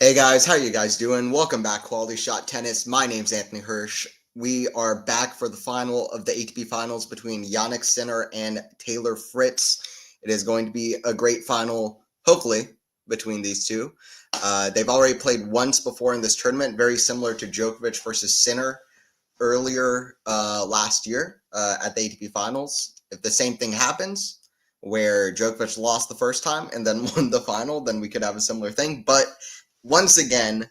Hey guys, how you guys doing? Welcome back, Quality Shot Tennis. My name's Anthony Hirsch. We are back for the final of the ATP finals between Yannick Sinner and Taylor Fritz. It is going to be a great final, hopefully, between these two. They've already played once before in this tournament, very similar to Djokovic versus Sinner earlier last year at the ATP finals. If the same thing happens, where Djokovic lost the first time and then won the final, then we could have a similar thing. But once again,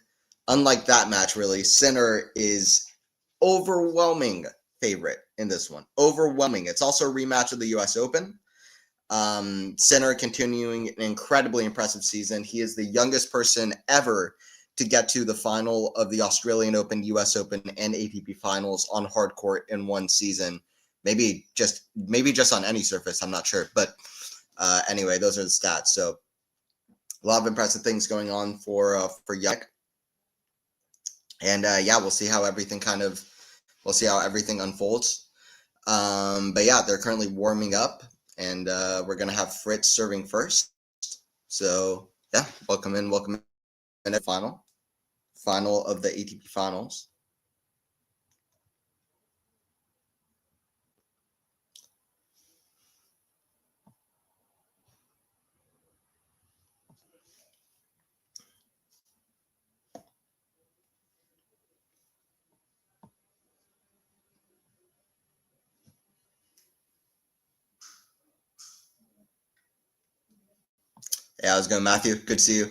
unlike that match, really, Sinner is overwhelming favorite in this one. Overwhelming. It's also a rematch of the U.S. Open. Sinner continuing an incredibly impressive season. He is the youngest person ever to get to the final of the Australian Open, U.S. Open, and ATP finals on hard court in one season. Maybe just on any surface. I'm not sure, but anyway, those are the stats. So a lot of impressive things going on for Yannick, and we'll see how everything unfolds. But yeah, they're currently warming up, and we're gonna have Fritz serving first. So yeah, welcome in the final of the ATP finals. Yeah, how's it going, Matthew? Good to see you.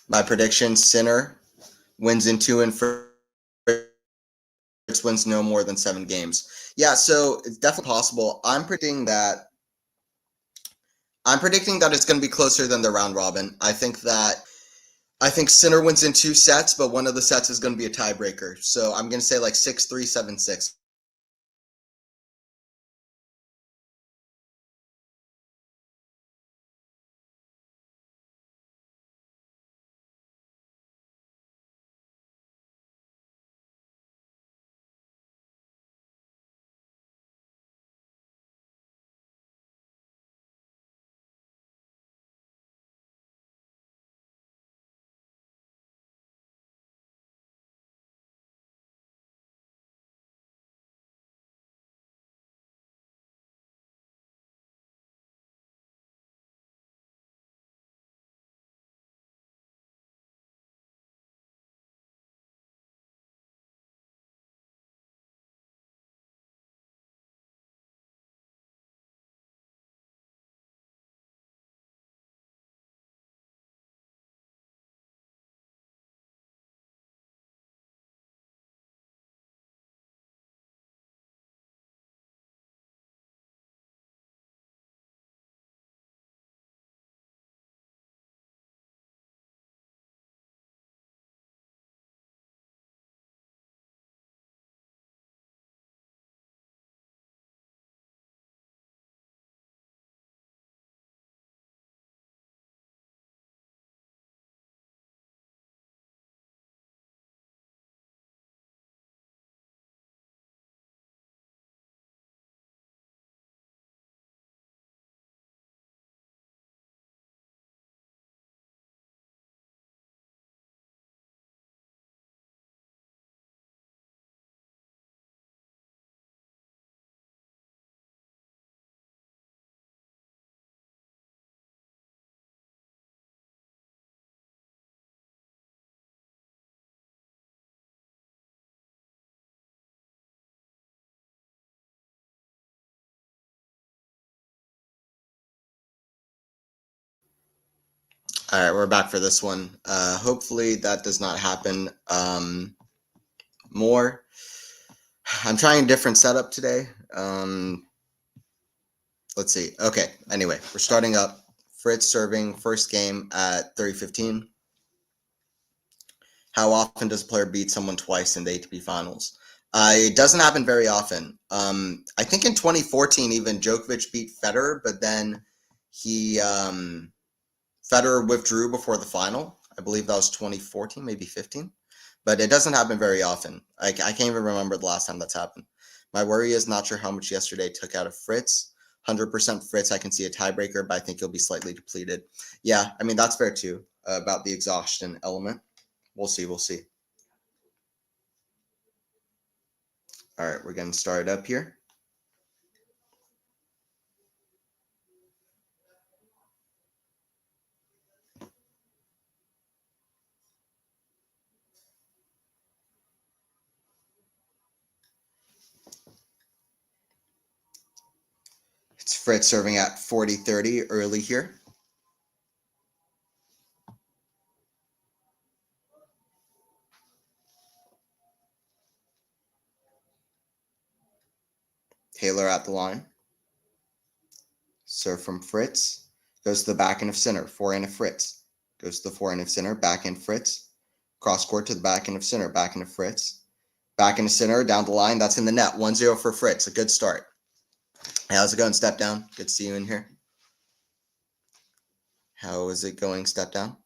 My prediction: Sinner wins in 2, and Fritz wins no more than 7 games. Yeah, so it's definitely possible. I'm predicting that it's going to be closer than the round robin. I think Sinner wins in 2 sets, but one of the sets is going to be a tiebreaker. So I'm going to say like 6-3, 7-6. All right, we're back for this one. Hopefully that does not happen more. I'm trying a different setup today. Let's see. Okay, anyway, we're starting up. Fritz serving first game at 30-15. How often does a player beat someone twice in the ATP finals? It doesn't happen very often. I think in 2014, even Djokovic beat Federer, but then Federer withdrew before the final. I believe that was 2014, maybe 15. But it doesn't happen very often. I can't even remember the last time that's happened. My worry is not sure how much yesterday took out of Fritz. 100% Fritz, I can see a tiebreaker, but I think he'll be slightly depleted. Yeah, I mean, that's fair too, about the exhaustion element. We'll see, we'll see. All right, we're getting started up here. It's Fritz serving at 40-30 early here. Taylor at the line. Serve from Fritz. Goes to the backhand of center. Forehand of Fritz. Goes to the forehand of center. Backhand Fritz. Cross court to the backhand of center. Backhand of Fritz. Backhand of center. Down the line. That's in the net. 1-0 for Fritz. A good start. How's it going, Step Down? Good to see you in here. How is it going, Step Down?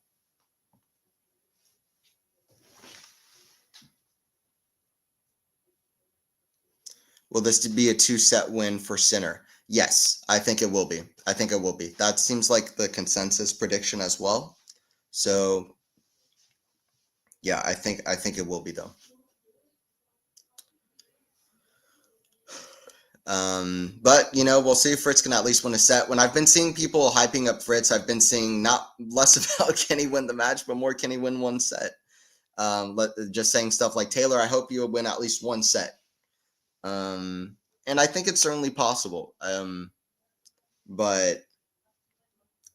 Will this be a 2-set win for Sinner? Yes, I think it will be. I think it will be. That seems like the consensus prediction as well. So, yeah, I think it will be though. But we'll see if Fritz can at least win a set. When I've been seeing people hyping up Fritz, I've been seeing not less about can he win the match, but more can he win one set. Just saying stuff like, Taylor, I hope you will win at least one set. And I think it's certainly possible. But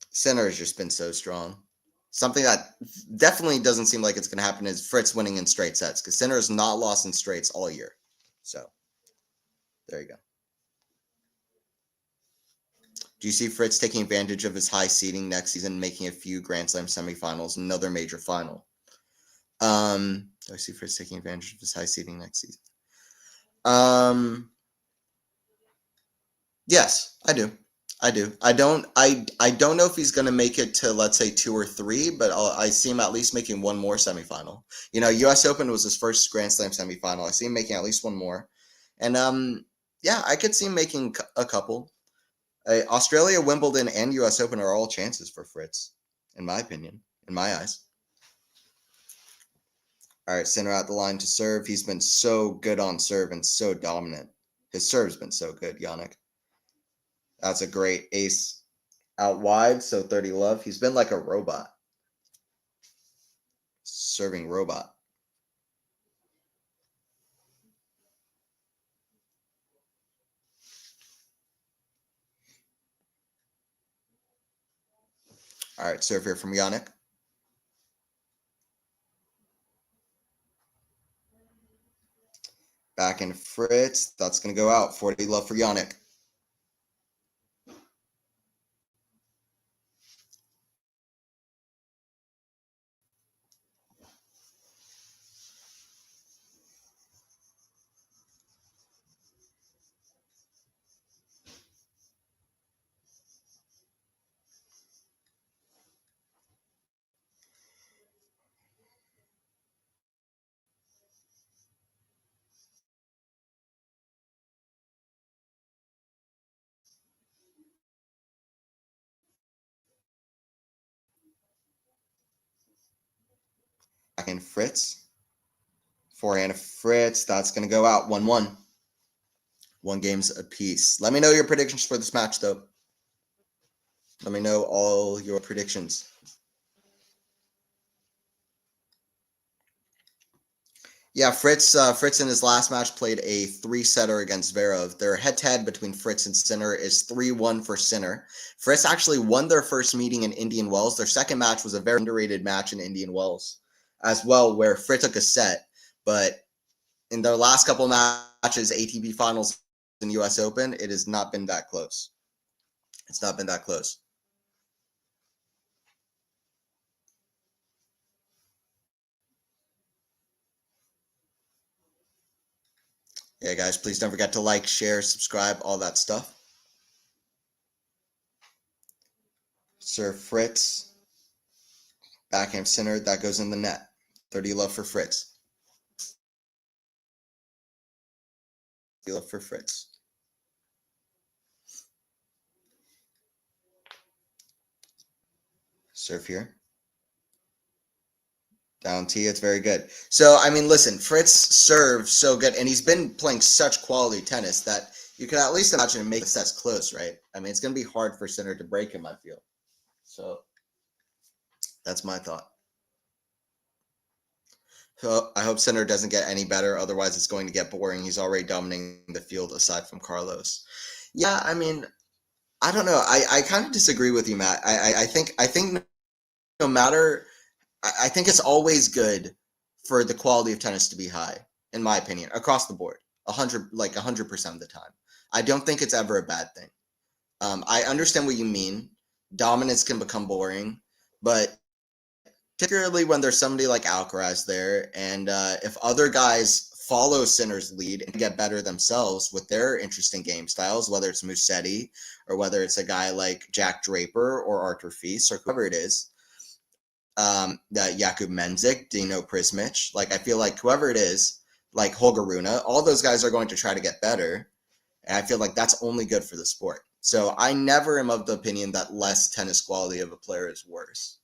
Sinner has just been so strong. Something that definitely doesn't seem like it's going to happen is Fritz winning in straight sets, because Sinner has not lost in straights all year. So, there you go. Do you see Fritz taking advantage of his high seeding next season, making a few Grand Slam semifinals, another major final? Do I see Fritz taking advantage of his high seeding next season? Yes, I do. I don't know if he's going to make it to, let's say, 2 or 3, but I see him at least making one more semifinal. U.S. Open was his first Grand Slam semifinal. I see him making at least one more. And, yeah, I could see him making a couple. Australia, Wimbledon, and U.S. Open are all chances for Fritz, in my opinion, in my eyes. All right, Sinner at the line to serve. He's been so good on serve and so dominant. His serve's been so good, Yannick. That's a great ace out wide, so 30 love. He's been like a robot. Serving robot. All right, serve here from Yannick. Back in Fritz. That's going to go out. 40 love for Yannick. Back in Fritz. Forehand of Fritz. That's going to go out. 1-1. 1 games apiece. Let me know your predictions for this match, though. Let me know all your predictions. Yeah, Fritz in his last match played a 3-setter against Zverev. Their head-to-head between Fritz and Sinner is 3-1 for Sinner. Fritz actually won their first meeting in Indian Wells. Their second match was a very underrated match in Indian Wells as well, where Fritz took a set. But in their last couple of matches, ATP Finals and U.S. Open, it has not been that close. It's not been that close. Yeah, guys, please don't forget to like, share, subscribe, all that stuff. Sir Fritz. Backhand center. That goes in the net. 30 love for Fritz. field for Fritz. Serve here. Down T, it's very good. So, I mean, listen, Fritz serves so good, and he's been playing such quality tennis that you can at least imagine him make the sets close, right? I mean, it's going to be hard for Sinner to break him, I feel. So, that's my thought. So, I hope Sinner doesn't get any better. Otherwise, it's going to get boring. He's already dominating the field aside from Carlos. Yeah, I mean, I don't know. I kind of disagree with you, Matt. I think no matter, I think it's always good for the quality of tennis to be high, in my opinion, across the board, 100% of the time. I don't think it's ever a bad thing. I understand what you mean. Dominance can become boring, but particularly when there's somebody like Alcaraz there, and if other guys follow Sinner's lead and get better themselves with their interesting game styles, whether it's Musetti or whether it's a guy like Jack Draper or Artur Fils or whoever it is, Jakub Menzik, Dino Prismic, like I feel like whoever it is, like Holger Rune, all those guys are going to try to get better, and I feel like that's only good for the sport. So I never am of the opinion that less tennis quality of a player is worse.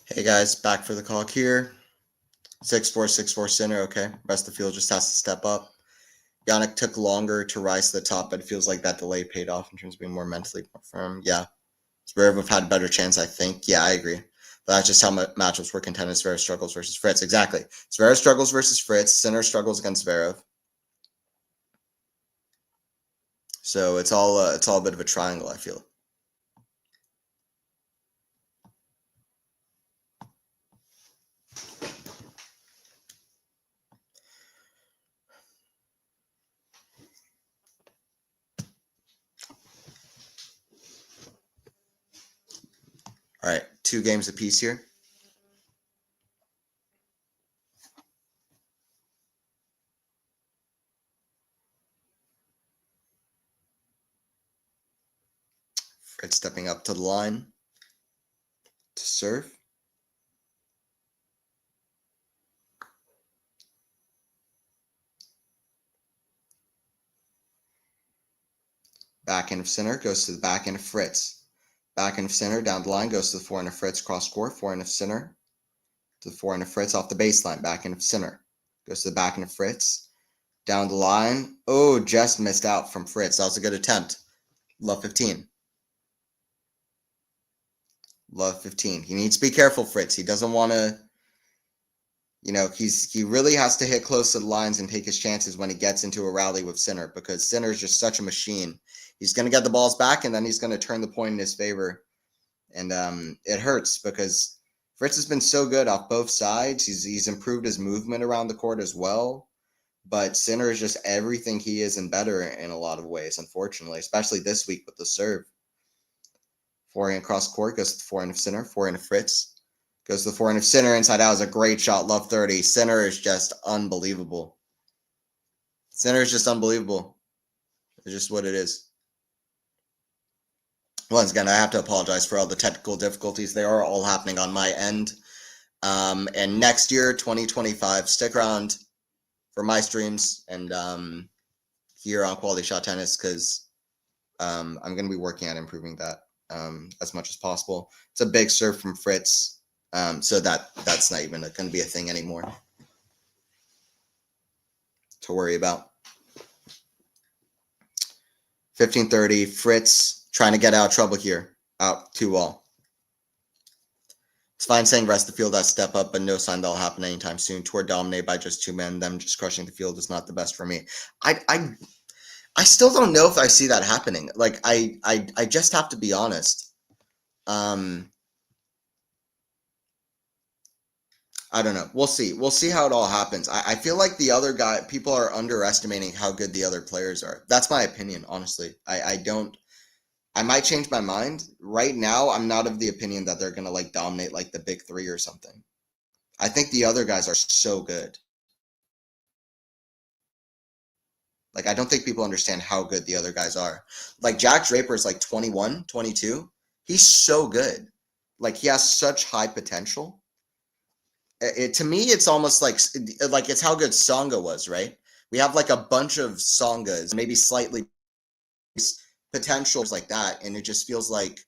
Hey guys, back for the call here. 6-4, 6-4 Sinner. Okay, rest of the field just has to step up. Yannick took longer to rise to the top, but it feels like that delay paid off in terms of being more mentally firm. Yeah, Zverev have had a better chance, I think. Yeah, I agree. But that's just how matchups work in tennis. Zverev struggles versus Fritz. Exactly. Zverev struggles versus Fritz. Sinner struggles against Zverev. So it's all a bit of a triangle, I feel. All right, 2 games apiece here. Fritz stepping up to the line to serve. Backhand of Sinner goes to the backhand of Fritz. Backhand of Sinner down the line goes to the forehand of Fritz, cross court. Forehand of Sinner To the forehand of Fritz off the baseline, backhand of Sinner. Goes to the backhand of Fritz. Down the line. Oh, just missed out from Fritz. That was a good attempt. Love 15. Love 15. He needs to be careful, Fritz. He doesn't want to, he really has to hit close to the lines and take his chances when he gets into a rally with Sinner, because Sinner is just such a machine. He's going to get the balls back, and then he's going to turn the point in his favor. And it hurts because Fritz has been so good off both sides. He's improved his movement around the court as well. But Sinner is just everything he is and better in a lot of ways, unfortunately, especially this week with the serve. Forehand across court, goes to the forehand of Sinner, forehand of Fritz. Goes to the forehand of Sinner, inside out is a great shot, love 30. Sinner is just unbelievable. Sinner is just unbelievable. It's just what it is. Once again, I have to apologize for all the technical difficulties. They are all happening on my end. And next year, 2025, stick around for my streams and here on Quality Shot Tennis, because I'm going to be working on improving that as much as possible. It's a big serve from Fritz, so that's not even going to be a thing anymore to worry about. 15-30, Fritz trying to get out of trouble here, out 2-all. It's fine saying rest of the field has to step up, but no sign that'll happen anytime soon. Tour dominated by just 2 men, them just crushing the field is not the best for me. I still don't know if I see that happening. Like, I just have to be honest. I don't know. We'll see. We'll see how it all happens. I feel like the other guy, people are underestimating how good the other players are. That's my opinion, honestly. I might change my mind. Right now, I'm not of the opinion that they're going to like dominate like the big 3 or something. I think the other guys are so good. Like, I don't think people understand how good the other guys are. Like, Jack Draper is like 21, 22. He's so good. Like, he has such high potential. To me, it's almost like it's how good Songa was, right? We have like a bunch of Songas, maybe slightly potentials like that, and it just feels like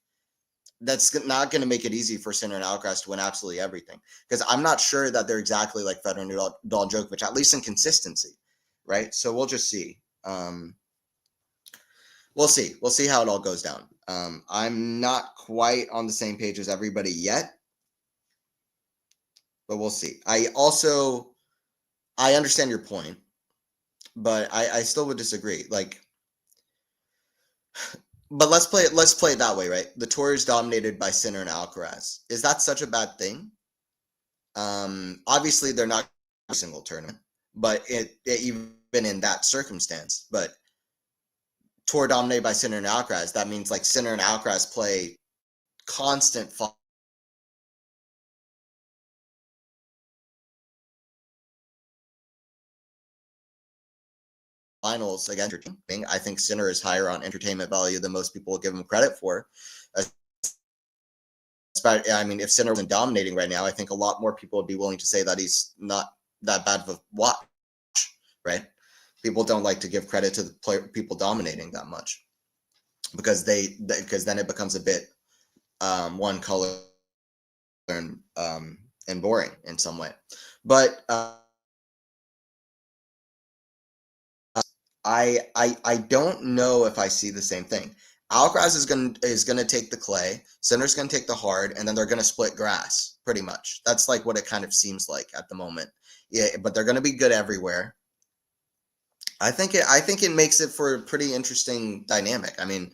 that's not going to make it easy for Sinner and Alcaraz to win absolutely everything. Because I'm not sure that they're exactly like Federer, Nadal, Djokovic, at least in consistency, right? So we'll just see. We'll see. We'll see how it all goes down. I'm not quite on the same page as everybody yet, but we'll see. I understand your point, but I still would disagree. Like, but let's play it that way, right? The tour is dominated by Sinner and Alcaraz. Is that such a bad thing? Obviously they're not a single tournament, but it even in that circumstance, but tour dominated by Sinner and Alcaraz, that means like Sinner and Alcaraz play constant finals against your team. I think Sinner is higher on entertainment value than most people will give him credit for. I mean, if Sinner wasn't dominating right now, I think a lot more people would be willing to say that he's not that bad of a watch, right? People don't like to give credit to the people dominating that much because then it becomes a bit one color and boring in some way. But I don't know if I see the same thing. Alcaraz is gonna take the clay, Sinner's gonna take the hard, and then they're gonna split grass, pretty much. That's like what it kind of seems like at the moment. Yeah, but they're gonna be good everywhere. I think it makes it for a pretty interesting dynamic. I mean,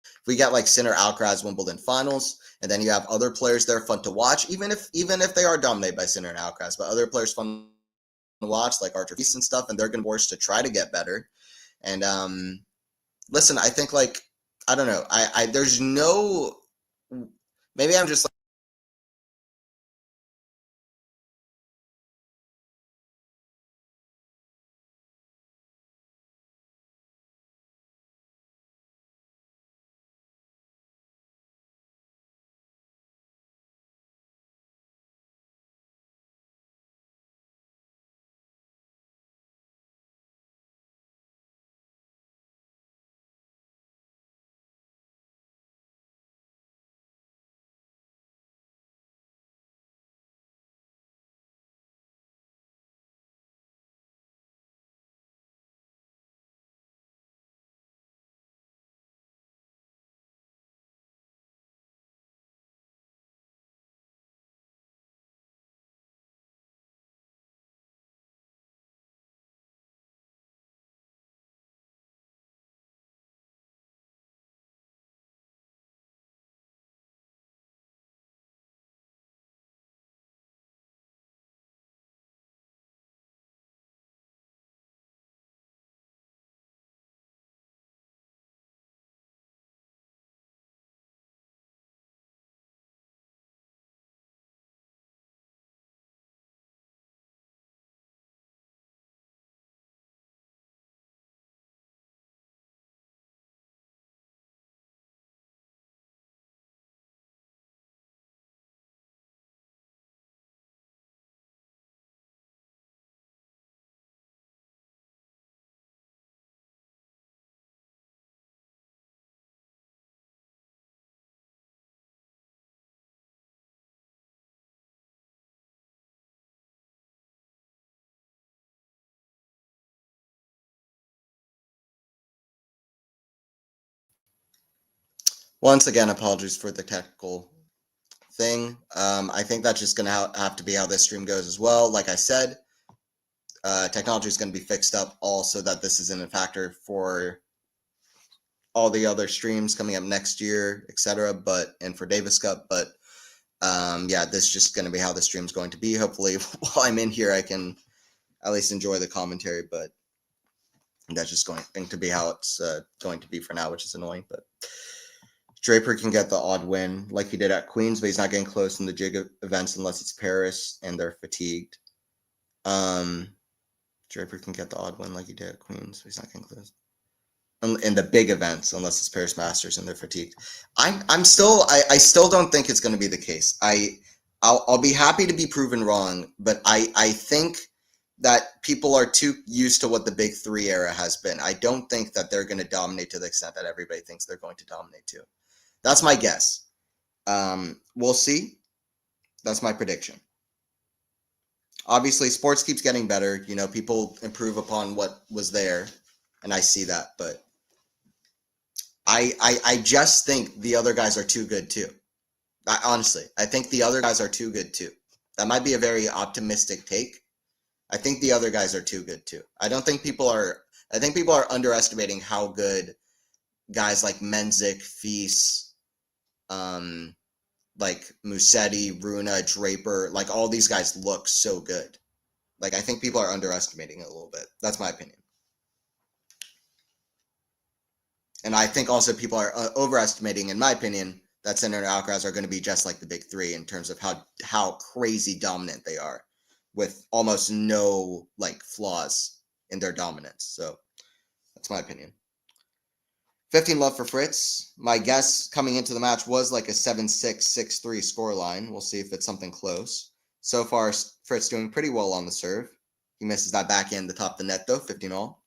if we get like Sinner, Alcaraz, Wimbledon finals, and then you have other players that are fun to watch, even if they are dominated by Sinner and Alcaraz, but other players fun to watch, like Arthur Fils and stuff, and they're gonna be forced to try to get better. And listen, I think like I don't know. I there's no maybe I'm just like Once again, apologies for the technical thing. I think that's just going to have to be how this stream goes as well. Like I said, technology is going to be fixed up all so that this isn't a factor for all the other streams coming up next year, etc. And for Davis Cup, but yeah, this is just going to be how the stream's going to be. Hopefully, while I'm in here, I can at least enjoy the commentary, but that's just going to be how it's going to be for now, which is annoying. But Draper can get the odd win like he did at Queens, but he's not getting close in the jig events unless it's Paris and they're fatigued. Draper can get the odd win like he did at Queens, but he's not getting close in the big events unless it's Paris Masters and they're fatigued. I still don't think it's going to be the case. I'll be happy to be proven wrong, but I think that people are too used to what the big three era has been. I don't think that they're going to dominate to the extent that everybody thinks they're going to dominate to. That's my guess. We'll see. That's my prediction. Obviously, sports keeps getting better. You know, people improve upon what was there, and I see that. But I just think the other guys are too good too. Honestly, I think the other guys are too good too. That might be a very optimistic take. I think the other guys are too good too. I think people are underestimating how good guys like Menzik, Feast, like Musetti, Runa, Draper, like all these guys look so good. Like I think people are underestimating it a little bit. That's my opinion. And I think also people are overestimating, in my opinion, that Sinner and Alcaraz are going to be just like the big three in terms of how crazy dominant they are, with almost no like flaws in their dominance. So that's my opinion. 15 love for Fritz. My guess coming into the match was like a 7-6, 6-3 scoreline. We'll see if it's something close. So far, Fritz doing pretty well on the serve. He misses that backhand to top the net though, 15 all.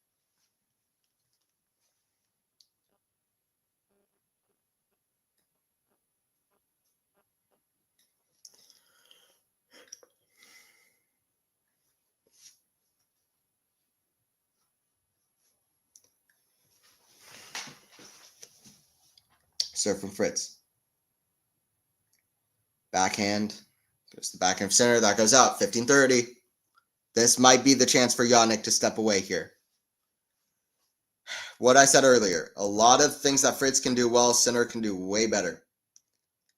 Serve from Fritz. Backhand. Goes to the backhand of center. That goes out. 15-30. This might be the chance for Jannik to step away here. What I said earlier, a lot of things that Fritz can do well, Sinner can do way better.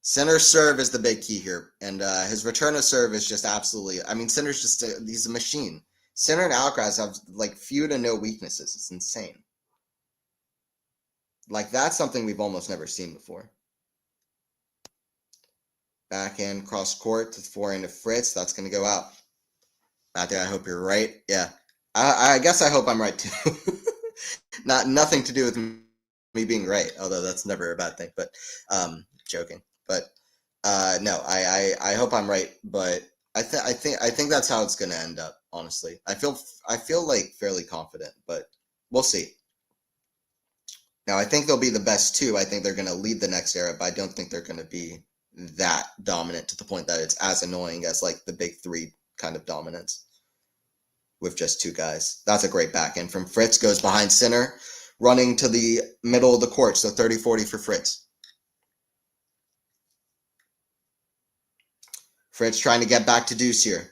Sinner's serve is the big key here, and his return of serve is just absolutely. I mean, Sinner's just he's a machine. Sinner and Alcaraz have like few to no weaknesses. It's insane. Like that's something we've almost never seen before. Backhand cross court to the forehand of Fritz. That's going to go out. Matthew, I hope you're right. Yeah, I guess I hope I'm right too. Nothing to do with me being right, although that's never a bad thing. But joking. But no, I hope I'm right. But I think that's how it's going to end up. Honestly, I feel like fairly confident, but we'll see. Now I think they'll be the best two. I think they're going to lead the next era, but I don't think they're going to be that dominant to the point that it's as annoying as like the big three kind of dominance with just two guys. That's a great backhand from Fritz. Goes behind center, running to the middle of the court. So 30-40 for Fritz. Fritz trying to get back to deuce here.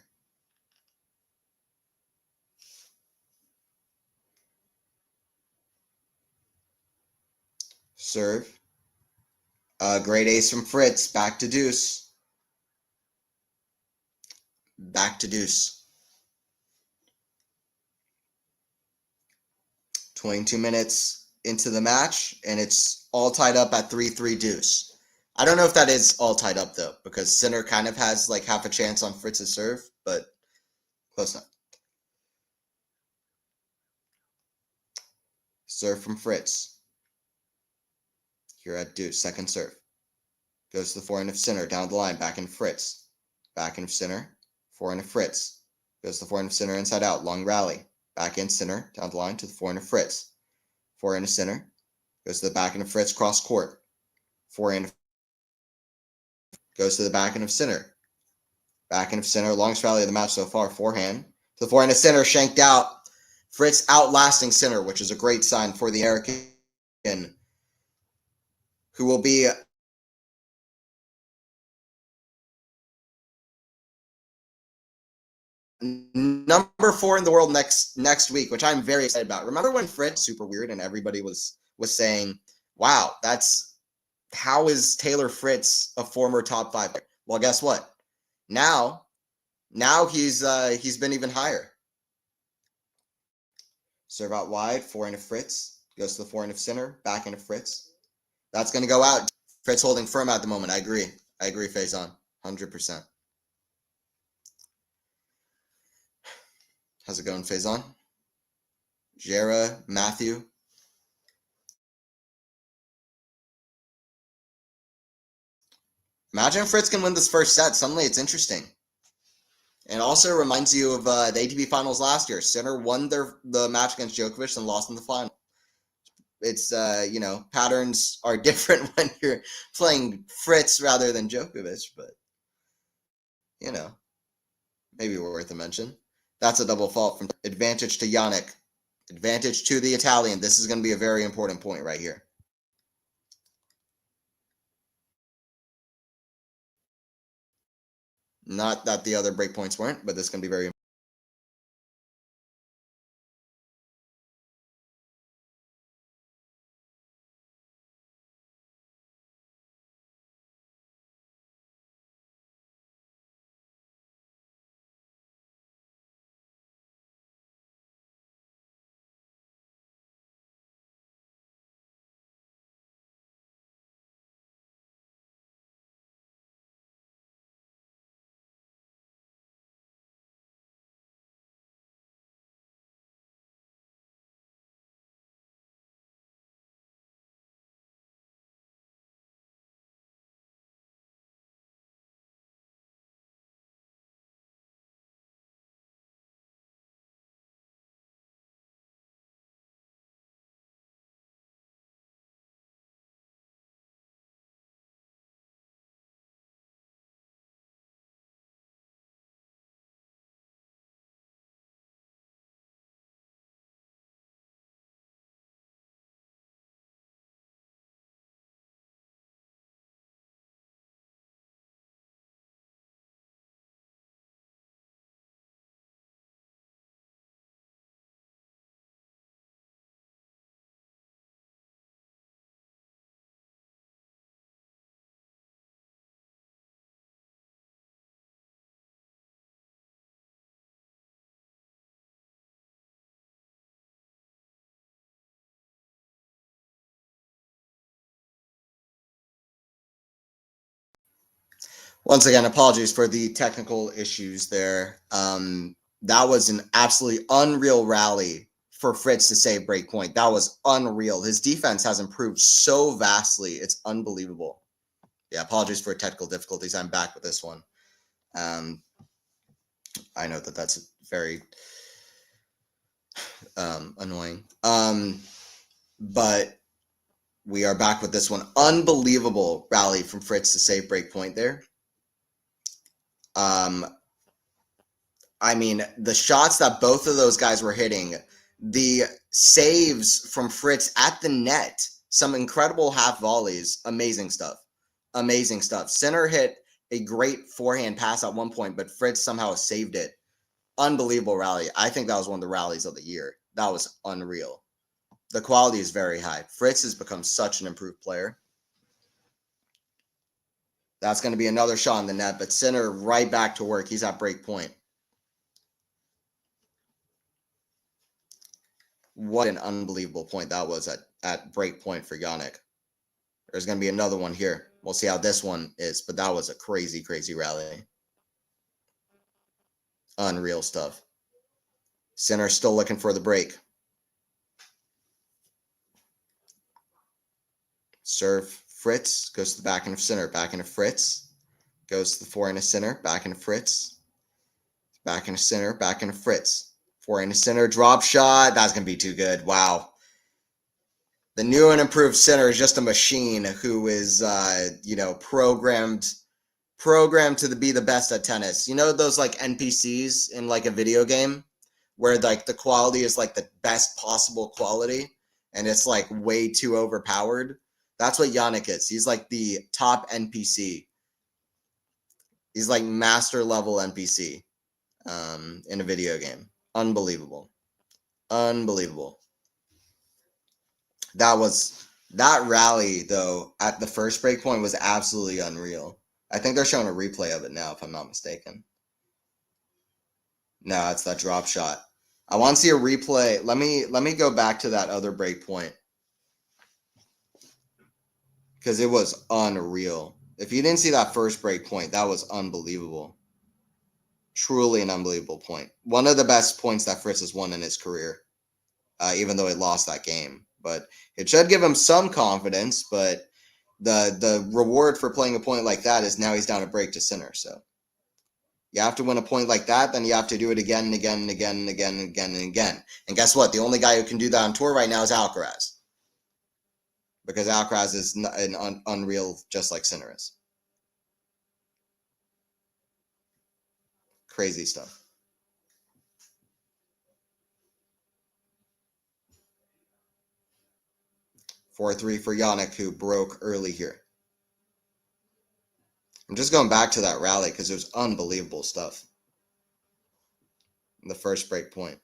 Serve. Great ace from Fritz. Back to deuce. Back to deuce. 22 minutes into the match, and it's all tied up at 3-3 deuce. I don't know if that is all tied up, though, because Sinner kind of has like half a chance on Fritz's serve, but close enough. Serve from Fritz. Here at deuce, second serve. Goes to the forehand of Sinner, down the line, back in Fritz. Back in Sinner, forehand of Fritz. Goes to the forehand of Sinner, inside out, long rally. Back in Sinner, down the line to the forehand of Fritz. Forehand of Sinner. Goes to the backhand of Fritz, cross court. Forehand goes to the backhand of Sinner. Backhand of Sinner, longest rally of the match so far. Forehand to the forehand of Sinner, shanked out. Fritz outlasting Sinner, which is a great sign for the American, who will be number 4 in the world next week, which I'm very excited about. Remember when Fritz super weird and everybody was saying, "Wow, how is Taylor Fritz a former top 5 player?" Well, guess what? Now he's been even higher. Serve out wide, 4 into Fritz, goes to the 4 into center, back into Fritz. That's going to go out. Fritz holding firm at the moment. I agree, Faison, 100%. How's it going, Faison? Jera, Matthew. Imagine if Fritz can win this first set. Suddenly it's interesting. And also reminds you of the ATP finals last year. Sinner won the match against Djokovic and lost in the final. It's, patterns are different when you're playing Fritz rather than Djokovic, but, maybe worth a mention. That's a double fault from advantage to Jannik. Advantage to the Italian. This is going to be a very important point right here. Not that the other breakpoints weren't, but this is going to be very important. Once again, apologies for the technical issues there. That was an absolutely unreal rally for Fritz to save break point. That was unreal. His defense has improved so vastly. It's unbelievable. Yeah, apologies for technical difficulties. I'm back with this one. I know that's very annoying. But we are back with this one. Unbelievable rally from Fritz to save break point there. I mean, the shots that both of those guys were hitting, the saves from Fritz at the net, some incredible half volleys, amazing stuff. Amazing stuff. Sinner hit a great forehand pass at one point, but Fritz somehow saved it. Unbelievable rally. I think that was one of the rallies of the year. That was unreal. The quality is very high. Fritz has become such an improved player. That's going to be another shot in the net, but Sinner right back to work. He's at break point. What an unbelievable point that was at break point for Jannik. There's going to be another one here. We'll see how this one is, but that was a crazy, crazy rally. Unreal stuff. Sinner still looking for the break. Serve Fritz, goes to the back end of Sinner, back into Fritz, goes to the forehand of Sinner, back into Fritz, back into Sinner, back into Fritz. Forehand of Sinner, drop shot. That's going to be too good. Wow. The new and improved Sinner is just a machine who is, programmed to be the best at tennis. You know those like NPCs in like a video game where like the quality is like the best possible quality and it's like way too overpowered? That's what Yannick is. He's like the top NPC. He's like master level NPC in a video game. Unbelievable. Unbelievable. That rally though at the first break point was absolutely unreal. I think they're showing a replay of it now, if I'm not mistaken. No, it's that drop shot. I want to see a replay. Let me go back to that other break point because it was unreal. If you didn't see that first break point, that was unbelievable. Truly an unbelievable point. One of the best points that Fritz has won in his career, even though he lost that game. But it should give him some confidence. But the reward for playing a point like that is now he's down a break to center. So you have to win a point like that, then you have to do it again and again and again and again and again and again. And guess what? The only guy who can do that on tour right now is Alcaraz. Because Alcaraz is an unreal, just like Sinner is. Crazy stuff. 4-3 for Yannick, who broke early here. I'm just going back to that rally because it was unbelievable stuff. The first break point.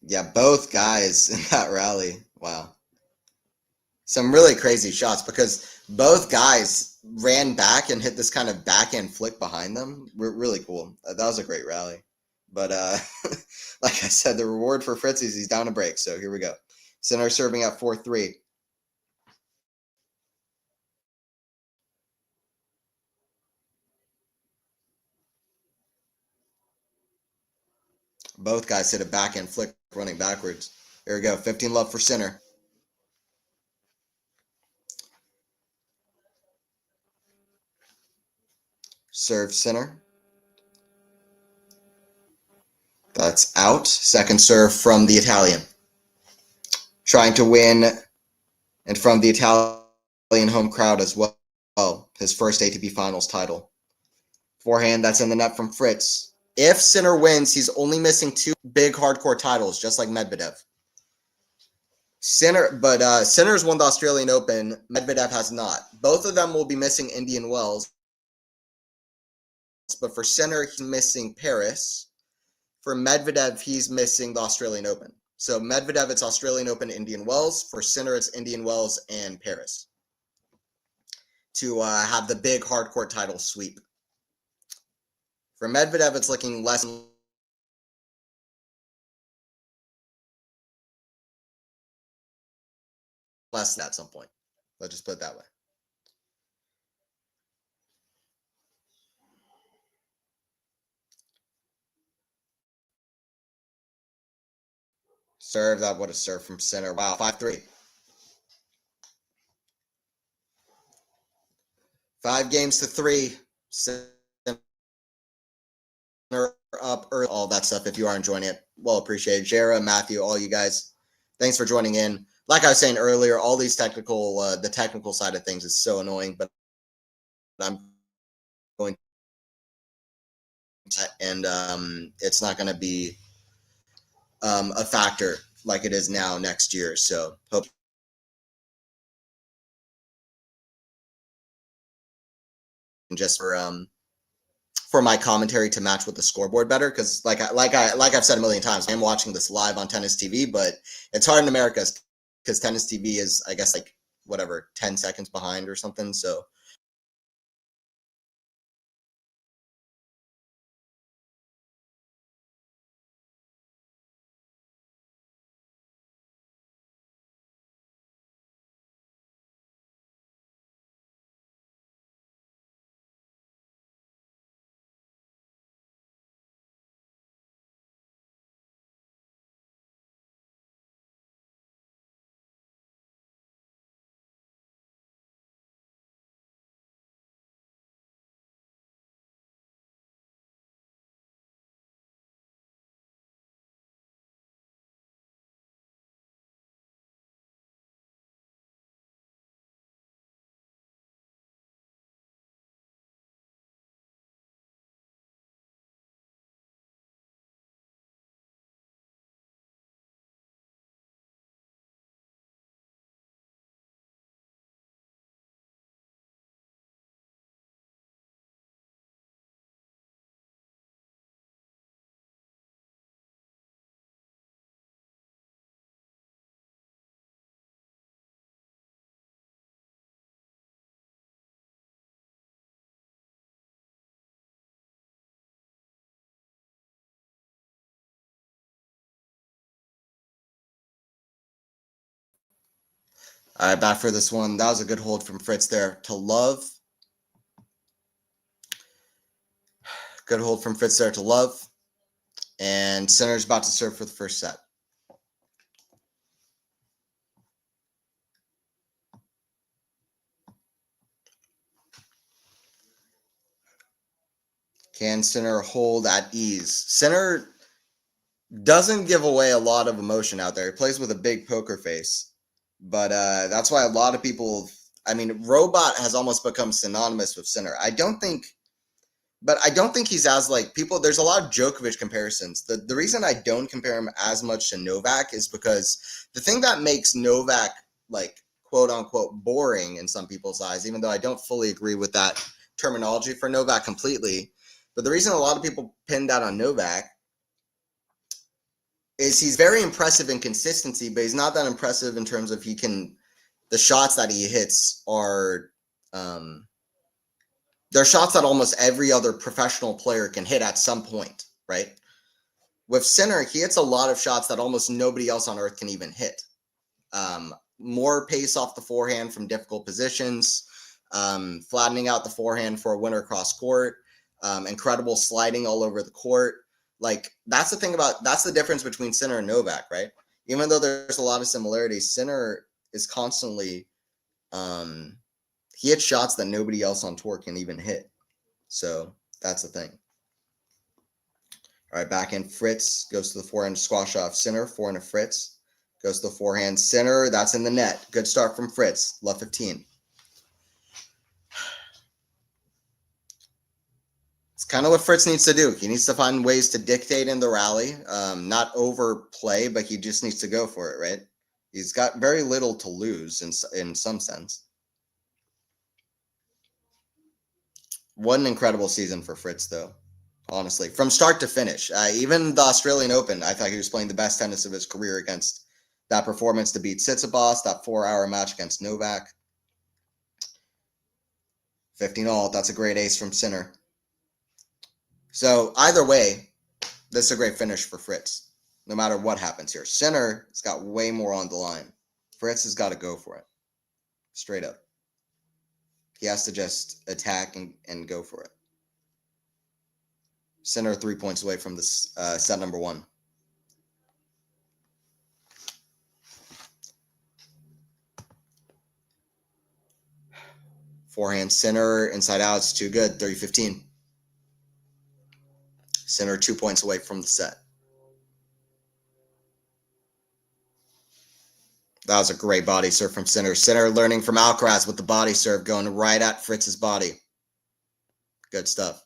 Yeah, both guys in that rally. Wow. Some really crazy shots because both guys ran back and hit this kind of backhand flick behind them. Really cool. That was a great rally. But like I said, the reward for Fritz is he's down a break. So here we go. Sinner serving at 4-3. Both guys hit a backhand flick running backwards. Here we go. 15 love for Sinner. Serve Sinner. That's out. Second serve from the Italian. Trying to win and from the Italian home crowd as well. His first ATP Finals title. Forehand, that's in the net from Fritz. If Sinner wins, he's only missing 2 big hardcore titles, just like Medvedev. Sinner's won the Australian Open. Medvedev has not. Both of them will be missing Indian Wells. But for Sinner, he's missing Paris. For Medvedev, he's missing the Australian Open. So Medvedev, it's Australian Open, Indian Wells. For Sinner, it's Indian Wells and Paris to have the big hardcore title sweep. For Medvedev, it's looking less and less at some point. Let's just put it that way. Serve, that would have served from Sinner. Wow, 5-3. 5 games to 3. Sinner up early, all that stuff. If you are enjoying it, well appreciated. Jara, Matthew, all you guys, thanks for joining in. Like I was saying earlier, all these the technical side of things is so annoying, but I'm going to, and it's not going to be a factor like it is now next year. So hope just for my commentary to match with the scoreboard better, because like I've said a million times, I'm watching this live on Tennis TV, but it's hard in America because Tennis TV is, I guess, like whatever 10 seconds behind or something. So All right, back for this one. That was a good hold from Fritz there. To love. Good hold from Fritz there to love. And center's about to serve for the first set. Can center hold at ease? Center doesn't give away a lot of emotion out there. He plays with a big poker face. But that's why a lot of people, I mean, robot has almost become synonymous with center. I don't think he's as like people. There's a lot of Djokovic comparisons. The reason I don't compare him as much to Novak is because the thing that makes Novak like quote unquote boring in some people's eyes, even though I don't fully agree with that terminology for Novak completely, but the reason a lot of people pin that on Novak is he's very impressive in consistency, but he's not that impressive in terms of the shots that he hits are they're shots that almost every other professional player can hit at some point, right? With Sinner, he hits a lot of shots that almost nobody else on earth can even hit. More pace off the forehand from difficult positions, flattening out the forehand for a winner cross court, incredible sliding all over the court. Like, that's the difference between Sinner and Novak, right? Even though there's a lot of similarities, Sinner is constantly he hits shots that nobody else on tour can even hit. So that's the thing. All right, backhand Fritz goes to the forehand, squash off Sinner, forehand of Fritz. Goes to the forehand Sinner, that's in the net. Good start from Fritz, love 15. It's kind of what Fritz needs to do. He needs to find ways to dictate in the rally, not overplay, but he just needs to go for it, right? He's got very little to lose in some sense. What an incredible season for Fritz, though, honestly. From start to finish. Even the Australian Open, I thought he was playing the best tennis of his career against that performance to beat Tsitsipas, that 4-hour match against Novak. 15-all, that's a great ace from Sinner. So either way, this is a great finish for Fritz, no matter what happens here. Sinner has got way more on the line. Fritz has got to go for it, straight up. He has to just attack and go for it. Sinner 3 points away from this set number 1. Forehand Sinner, inside out, it's too good, 30-15. Sinner 2 points away from the set. That was a great body serve from Sinner. Sinner learning from Alcaraz with the body serve, going right at Fritz's body. Good stuff.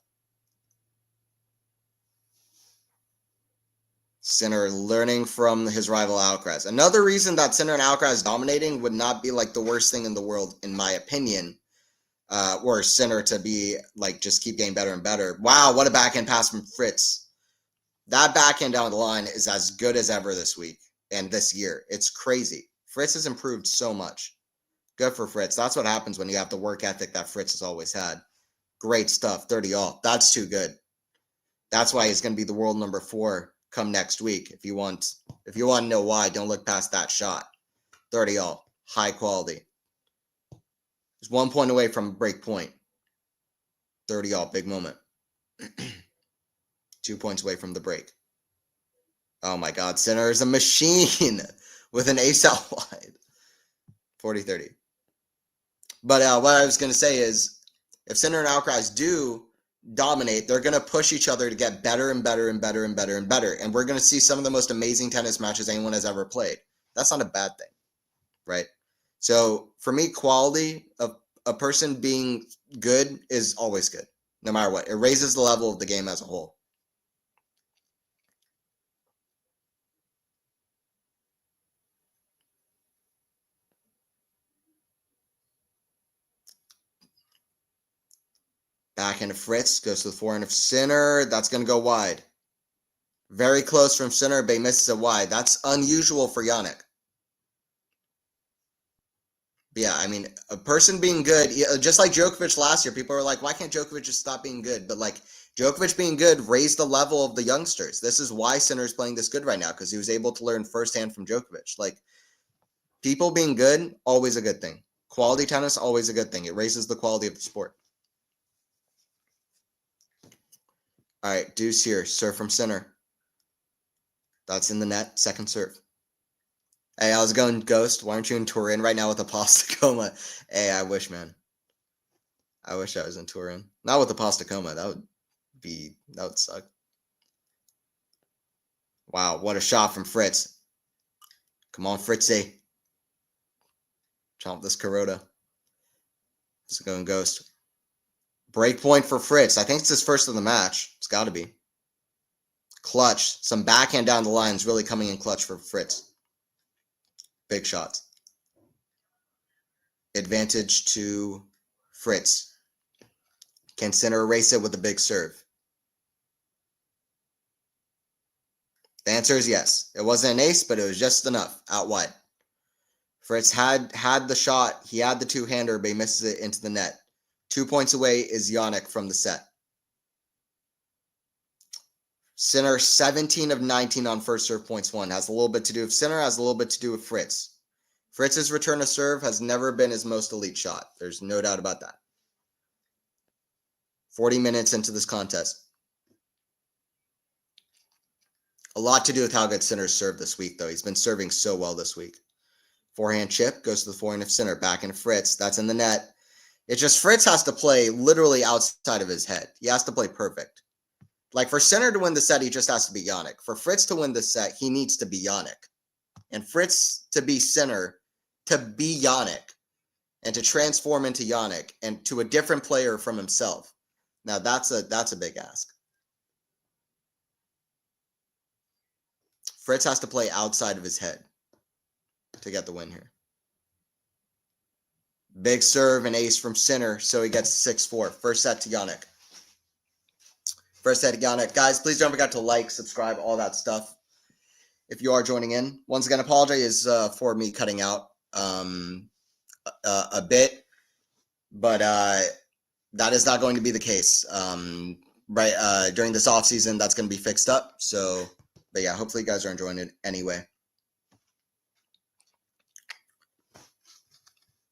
Sinner learning from his rival Alcaraz. Another reason that Sinner and Alcaraz dominating would not be like the worst thing in the world, in my opinion, or Sinner to be like just keep getting better and better. Wow, what a backhand pass from Fritz. That backhand down the line is as good as ever this week and this year. It's crazy. Fritz has improved so much. Good for Fritz. That's what happens when you have the work ethic that Fritz has always had. Great stuff. 30-all. That's too good. That's why he's going to be the world number 4 come next week. If you want to know why, don't look past that shot. 30-all. High quality. He's 1 point away from break point. 30-all. Big moment. 2 points away from the break. Oh my God. Sinner is a machine with an ace out wide. 40-30. But what I was going to say is, if Sinner and Alcaraz do dominate, they're going to push each other to get better and better and better and better and better. And we're going to see some of the most amazing tennis matches anyone has ever played. That's not a bad thing, right? So for me, quality of a person being good is always good, no matter what. It raises the level of the game as a whole. Backhand of Fritz goes to the forehand of Sinner. That's going to go wide. Very close from Sinner, but he misses it wide. That's unusual for Yannick. But yeah, I mean, a person being good, just like Djokovic last year, people were like, why can't Djokovic just stop being good? But like, Djokovic being good raised the level of the youngsters. This is why Sinner is playing this good right now, because he was able to learn firsthand from Djokovic. Like, People being good, always a good thing. Quality tennis, always a good thing. It raises the quality of the sport. All right, deuce here. Serve from center. That's in the net. Second serve. Hey, I was going Ghost. Why aren't you in Turin right now with Apostacoma? Hey, I wish, man. I wish I was in Turin. Not with Apostacoma. That would suck. Wow, what a shot from Fritz. Come on, Fritzy. Chomp this Kuroda. This is going Ghost. Break point for Fritz. I think it's his first of the match. It's got to be. Clutch. Some backhand down the line is really coming in clutch for Fritz. Big shots. Advantage to Fritz. Can center erase it with a big serve? The answer is yes. It wasn't an ace, but it was just enough. Out wide. Fritz had the shot. He had the two-hander, but he misses it into the net. 2 points away is Yannick from the set. Sinner, 17 of 19 on first serve points won. Has a little bit to do with Sinner, has a little bit to do with Fritz. Fritz's return to serve has never been his most elite shot. There's no doubt about that. 40 minutes into this contest. A lot to do with how good Sinner's served this week, though. He's been serving so well this week. Forehand chip goes to the forehand of Sinner. Back into Fritz. That's in the net. It's just Fritz has to play literally outside of his head. He has to play perfect. Like, for Sinner to win the set, he just has to be Yannick. For Fritz to win the set, he needs to be Yannick. And Fritz to be Sinner, to be Yannick, and to transform into Yannick, and to a different player from himself. Now, that's a big ask. Fritz has to play outside of his head to get the win here. Big serve and ace from Sinner, so he gets 6-4. First set to Yannick. First set to Yannick. Guys, please don't forget to like, subscribe, all that stuff. If you are joining in, once again, apologize for me cutting out a bit, but that is not going to be the case. During this off season, that's going to be fixed up. So, but yeah, hopefully you guys are enjoying it anyway.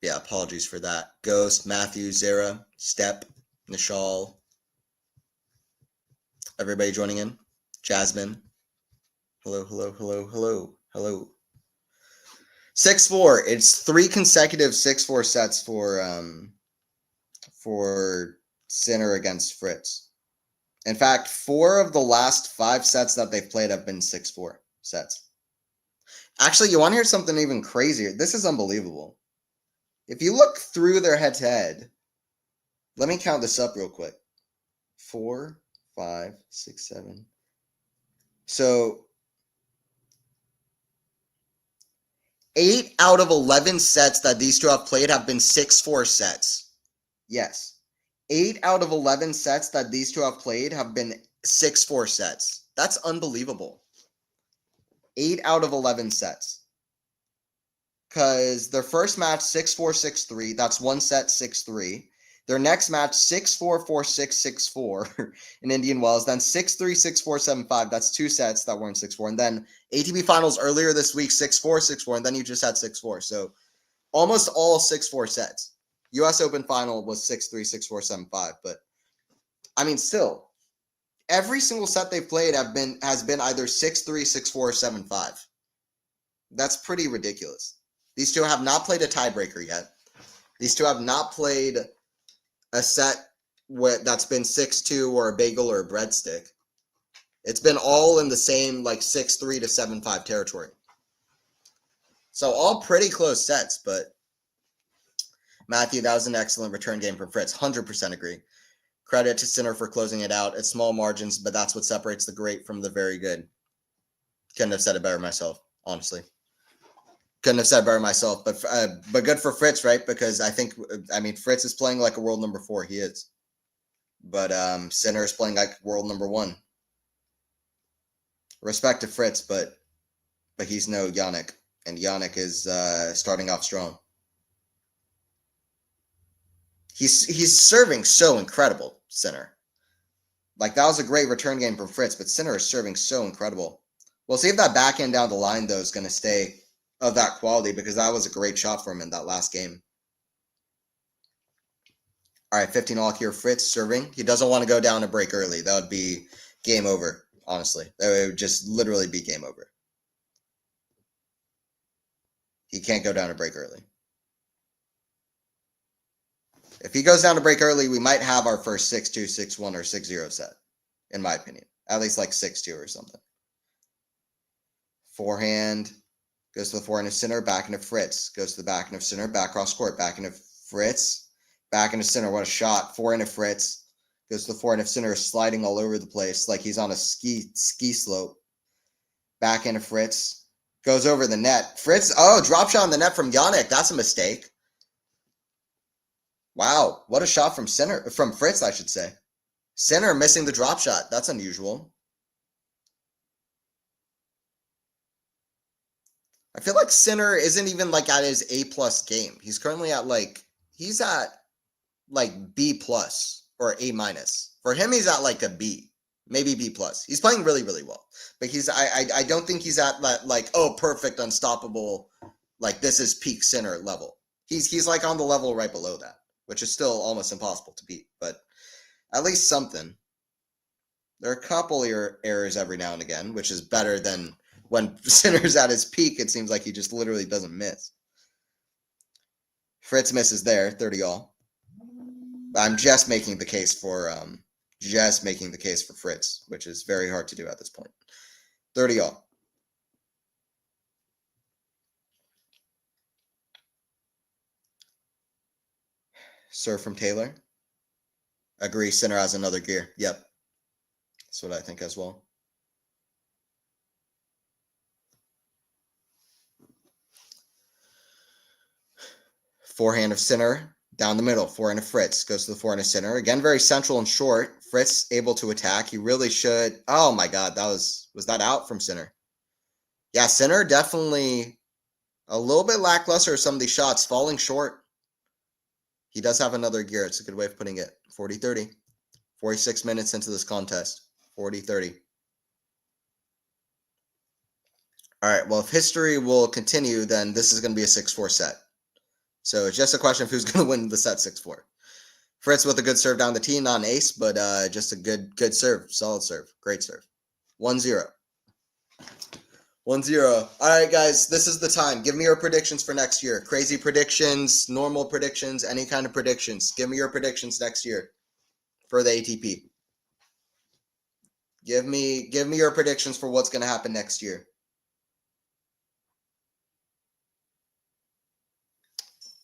Yeah, apologies for that. Ghost, Matthew, Zara, Step, Nishal. Everybody joining in. Jasmine. Hello, hello, hello, hello, hello. 6-4. It's 3 consecutive 6-4 sets for Sinner against Fritz. In fact, 4 of the last 5 sets that they've played have been 6-4 sets. Actually, you want to hear something even crazier? This is unbelievable. If you look through their head-to-head, let me count this up real quick. 4, 5, 6, 7. So 8 out of 11 sets that these two have played have been 6-4 sets. Yes. 8 out of 11 sets that these two have played have been 6-4 sets. That's unbelievable. 8 out of 11 sets. Because their first match, 6-4, 6-3. That's one set, 6-3. Their next match, 6-4, 4-6, 6-4 in Indian Wells. Then 6-3, 6-4, 7-5. That's 2 sets that weren't 6-4. And then ATP Finals earlier this week, 6-4, 6-4. And then you just had 6-4. So almost all 6-4 sets. U.S. Open Final was 6-3, 6-4, 7-5. But, I mean, still, every single set they've played has been either 6-3, 6-4, or 7-5. That's pretty ridiculous. These two have not played a tiebreaker yet. These two have not played a set that's been 6-2 or a bagel or a breadstick. It's been all in the same, like, 6-3 to 7-5 territory. So all pretty close sets, but Matthew, that was an excellent return game from Fritz. 100% agree. Credit to Sinner for closing it out. It's small margins, but that's what separates the great from the very good. Couldn't have said it better myself, honestly. Couldn't have said it better myself, but good for Fritz, right? Because I mean, Fritz is playing like a world number 4. He is. But Sinner is playing like world number 1. Respect to Fritz, but he's no Yannick. And Yannick is starting off strong. He's serving so incredible, Sinner. Like, that was a great return game from Fritz, but Sinner is serving so incredible. We'll see if that backhand down the line, though, is going to stay. of that quality, because that was a great shot for him in that last game. All right, 15 all here. Fritz serving. He doesn't want to go down a break early. That would be game over, honestly. That would just literally be game over. He can't go down a break early. If he goes down to break early, we might have our first 6-2, 6-1, or 6-0 set, in my opinion. At least like 6-2 or something. Forehand. Goes to the forehand of center, back into Fritz. Goes to the backhand of center, back cross court, back into Fritz. Back into center. What a shot. Forehand of Fritz. Goes to the forehand of center, sliding all over the place like he's on a ski slope. Backhand of Fritz. Goes over the net. Fritz, drop shot on the net from Yannick. That's a mistake. Wow, what a shot from Fritz, I should say. Center missing the drop shot. That's unusual. I feel like Sinner isn't even like at his A+ game. He's currently at he's at B+ or A-. For him, he's at like a B, maybe B+. He's playing really, really well. But I don't think he's at that perfect, unstoppable, this is peak Sinner level. He's like on the level right below that, which is still almost impossible to beat, but at least something. There are a couple errors every now and again, which is better than when Sinner's at his peak. It seems like he just literally doesn't miss. Fritz misses there, 30 all. I'm just making the case for Fritz, which is very hard to do at this point. 30 all. Serve from Taylor. Agree, Sinner has another gear. Yep. That's what I think as well. Forehand of Sinner, down the middle. Forehand of Fritz, goes to the forehand of Sinner. Again, very central and short. Fritz able to attack. He really should. Oh my God, was that out from Sinner? Yeah, Sinner definitely a little bit lackluster of some of these shots, falling short. He does have another gear. It's a good way of putting it. 40-30. 46 minutes into this contest. 40-30. All right, well, if history will continue, then this is going to be a 6-4 set. So it's just a question of who's going to win the set 6-4. Fritz with a good serve down the tee, not an ace, but just a good serve, solid serve, great serve. 1-0. 1-0. All right, guys, this is the time. Give me your predictions for next year. Crazy predictions, normal predictions, any kind of predictions. Give me your predictions next year for the ATP. Give me your predictions for what's going to happen next year.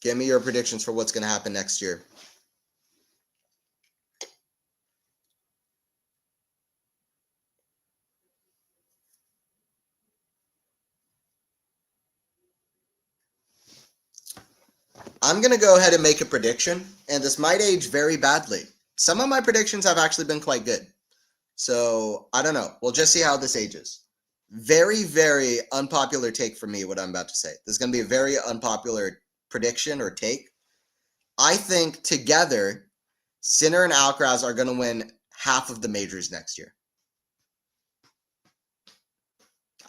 Give me your predictions for what's going to happen next year. I'm going to go ahead and make a prediction, and this might age very badly. Some of my predictions have actually been quite good. So, I don't know. We'll just see how this ages. Very, very unpopular take for me, what I'm about to say. This is going to be a very unpopular prediction or take. I think together, Sinner and Alcaraz are going to win half of the majors next year.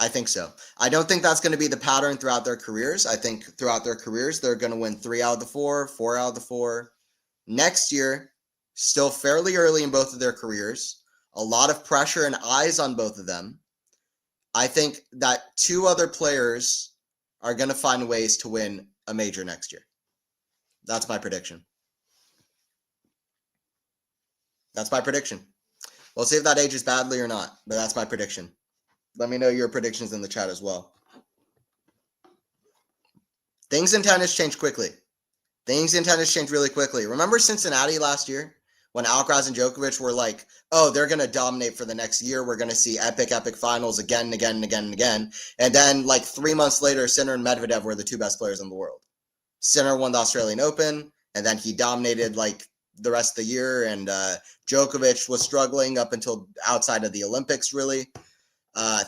I think so. I don't think that's going to be the pattern throughout their careers. I think throughout their careers, they're going to win 3 out of the 4, 4 out of the 4. Next year, still fairly early in both of their careers, a lot of pressure and eyes on both of them. I think that 2 other players are going to find ways to win a major next year. That's my prediction. That's my prediction. We'll see if that ages badly or not, but that's my prediction. Let me know your predictions in the chat as well. Things in tennis change quickly. Things in tennis change really quickly. Remember Cincinnati last year when Alcaraz and Djokovic were like, oh, they're going to dominate for the next year. We're going to see epic finals again and again and again and again. And then 3 months later, Sinner and Medvedev were the 2 best players in the world. Sinner won the Australian Open, and then he dominated the rest of the year. And Djokovic was struggling up until outside of the Olympics, really.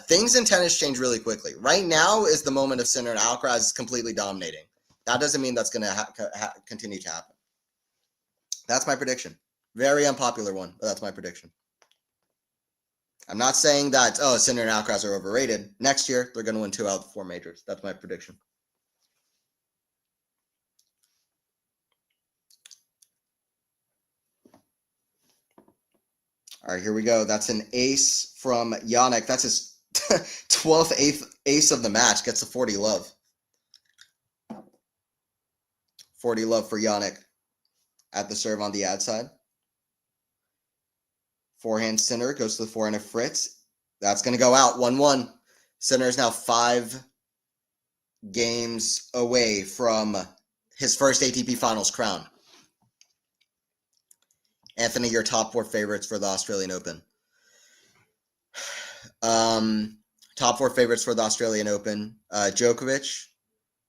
Things in tennis change really quickly. Right now is the moment of Sinner and Alcaraz is completely dominating. That doesn't mean that's going to continue to happen. That's my prediction. Very unpopular one, but that's my prediction. I'm not saying that, oh, Sinner and Alcaraz are overrated. Next year, they're going to win 2 out of the 4 majors. That's my prediction. All right, here we go. That's an ace from Yannick. That's his 12th ace of the match. Gets a 40 love. 40 love for Yannick at the serve on the ad side. Forehand Sinner goes to the forehand of Fritz. That's going to go out 1-1. Sinner is now 5 games away from his first ATP Finals crown. Anthony, your top 4 favorites for the Australian Open. Top 4 favorites for the Australian Open. Djokovic.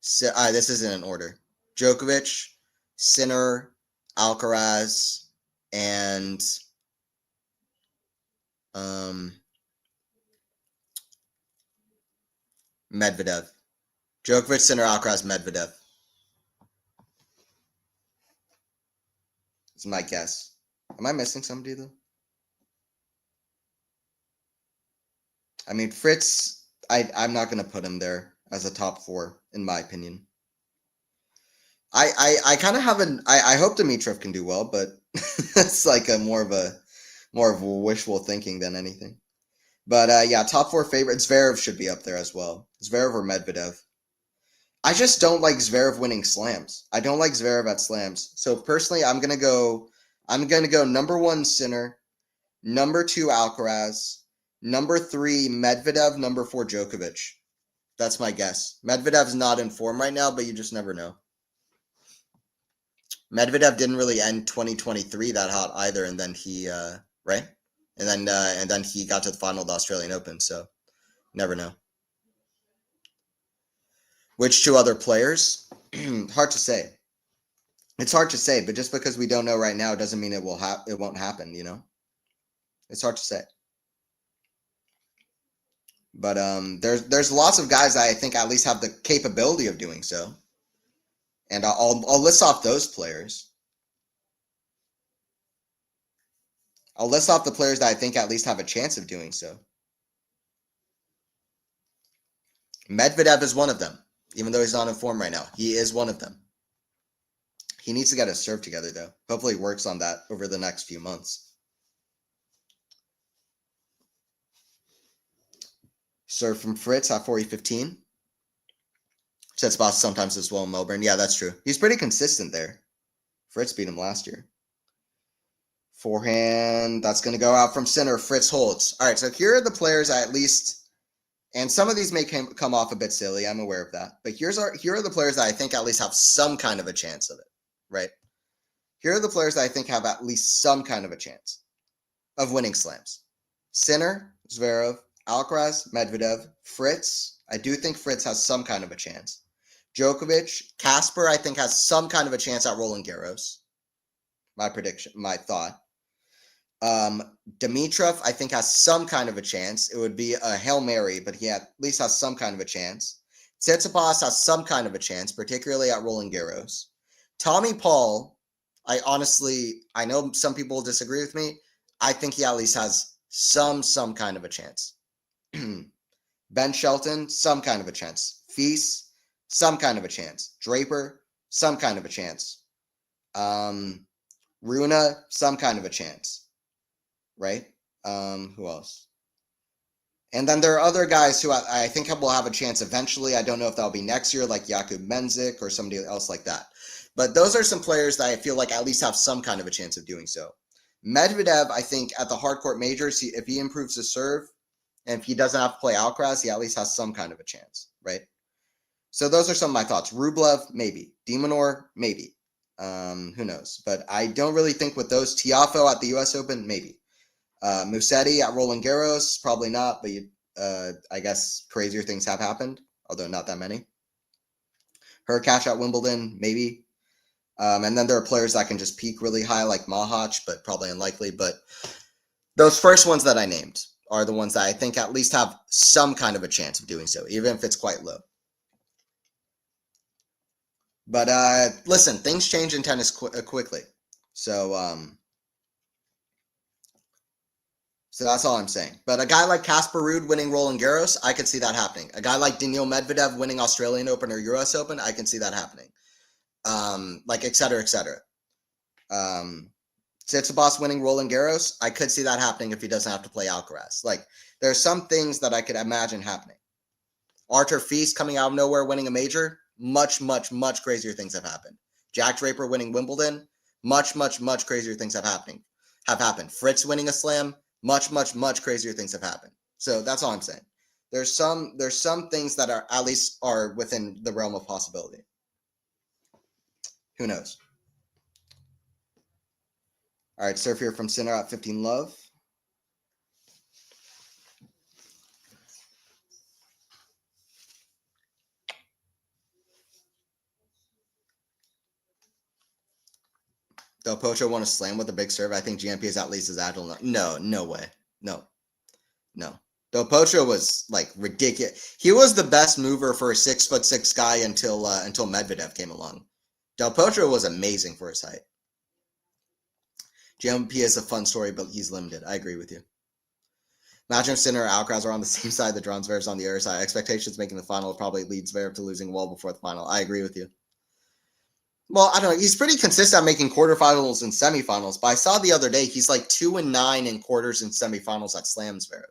This isn't in order. Djokovic, Sinner, Alcaraz, and Medvedev. Djokovic, Sinner, Alcaraz, Medvedev. It's my guess. Am I missing somebody, though? I mean, Fritz, I'm not going to put him there as a top 4, in my opinion. I kind of have I hope Dimitrov can do well, but it's like more of a wishful thinking than anything. But yeah, top 4 favorites. Zverev should be up there as well. Zverev or Medvedev. I just don't like Zverev winning slams. I don't like Zverev at slams. So personally, I'm gonna go number 1 Sinner, number 2 Alcaraz, number 3 Medvedev, number 4 Djokovic. That's my guess. Medvedev's not in form right now, but you just never know. Medvedev didn't really end 2023 that hot either, and then he right, and then he got to the final of the Australian Open. So never know. Which 2 other players? Hard to say. It's hard to say, but just because we don't know right now doesn't mean it won't happen. You know, it's hard to say. But there's lots of guys that I think at least have the capability of doing so, and I'll list off those players. I'll list off the players that I think at least have a chance of doing so. Medvedev is one of them, even though he's not in form right now. He is one of them. He needs to get his serve together, though. Hopefully he works on that over the next few months. Serve from Fritz at 40-15. Set spots sometimes as well in Melbourne. Yeah, that's true. He's pretty consistent there. Fritz beat him last year. Forehand, that's going to go out from Sinner. Fritz holds. All right, so here are the players I at least, and some of these may come off a bit silly. I'm aware of that. But here are the players that I think at least have some kind of a chance of it, right? Here are the players that I think have at least some kind of a chance of winning slams. Sinner, Zverev, Alcaraz, Medvedev, Fritz. I do think Fritz has some kind of a chance. Djokovic, Casper, I think has some kind of a chance at Roland Garros. My prediction, my thought. Dimitrov, I think, has some kind of a chance. It would be a Hail Mary, but he at least has some kind of a chance. Tsitsipas has some kind of a chance, particularly at Roland Garros. Tommy Paul, I know some people disagree with me. I think he at least has some kind of a chance. Ben Shelton, some kind of a chance. Feast, some kind of a chance. Draper, some kind of a chance. Runa, some kind of a chance. Right? Who else? And then there are other guys who I think will have a chance eventually. I don't know if that'll be next year, like Jakub Menzik or somebody else like that. But those are some players that I feel like at least have some kind of a chance of doing so. Medvedev, I think at the hardcourt majors, if he improves his serve, and if he doesn't have to play Alcaraz, he at least has some kind of a chance, right? So those are some of my thoughts. Rublev, maybe. De Minaur, maybe. Who knows? But I don't really think with those. Tiafoe at the U.S. Open, maybe. Musetti at Roland Garros, probably not, but I guess crazier things have happened, although not that many. Hurkacz at Wimbledon, maybe. And then there are players that can just peak really high, like Mahac, but probably unlikely. But those first ones that I named are the ones that I think at least have some kind of a chance of doing so, even if it's quite low. But listen, things change in tennis quickly. So So that's all I'm saying. But a guy like Casper Ruud winning Roland Garros, I could see that happening. A guy like Daniil Medvedev winning Australian Open or US Open, I can see that happening. Like et cetera, et cetera. Tsitsipas winning Roland Garros, I could see that happening if he doesn't have to play Alcaraz. Like, there's some things that I could imagine happening. Arthur Feast coming out of nowhere winning a major, much, much, much crazier things have happened. Jack Draper winning Wimbledon, much, much, much crazier things have happened. Fritz winning a slam, much, much, much crazier things have happened. So that's all I'm saying. There's some things that are at least are within the realm of possibility. Who knows? All right, Surf here from Sinner at 15 Love. Del Potro won a slam with a big serve. I think GMP is at least as agile. No way. No. Del Potro was like ridiculous. He was the best mover for a 6'6" guy until Medvedev came along. Del Potro was amazing for his height. GMP is a fun story, but he's limited. I agree with you. Imagine if Sinner or Alcaraz are on the same side, the drawn Zverev's on the other side. Expectations making the final probably leads Zverev to losing well before the final. I agree with you. Well, I don't know. He's pretty consistent at making quarterfinals and semifinals, but I saw the other day he's like 2-9 in quarters and semifinals at Slam Zverev.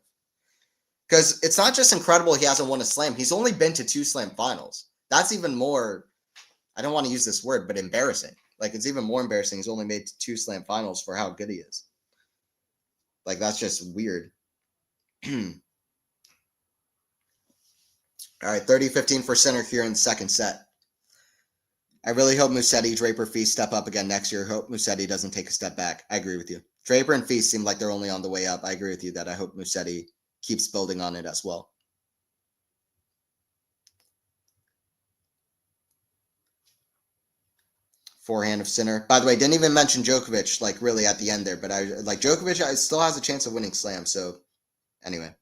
Because it's not just incredible he hasn't won a slam. He's only been to 2 slam finals. That's even more, I don't want to use this word, but embarrassing. Like, it's even more embarrassing. He's only made 2 slam finals for how good he is. Like, that's just weird. All right, 30-15 for Sinner here in the second set. I really hope Musetti, Draper, Feast step up again next year. Hope Musetti doesn't take a step back. I agree with you. Draper and Feast seem like they're only on the way up. I agree with you that I hope Musetti keeps building on it as well. Forehand of Sinner. By the way, didn't even mention Djokovic, like, really at the end there, but Djokovic still has a chance of winning Slam, so anyway.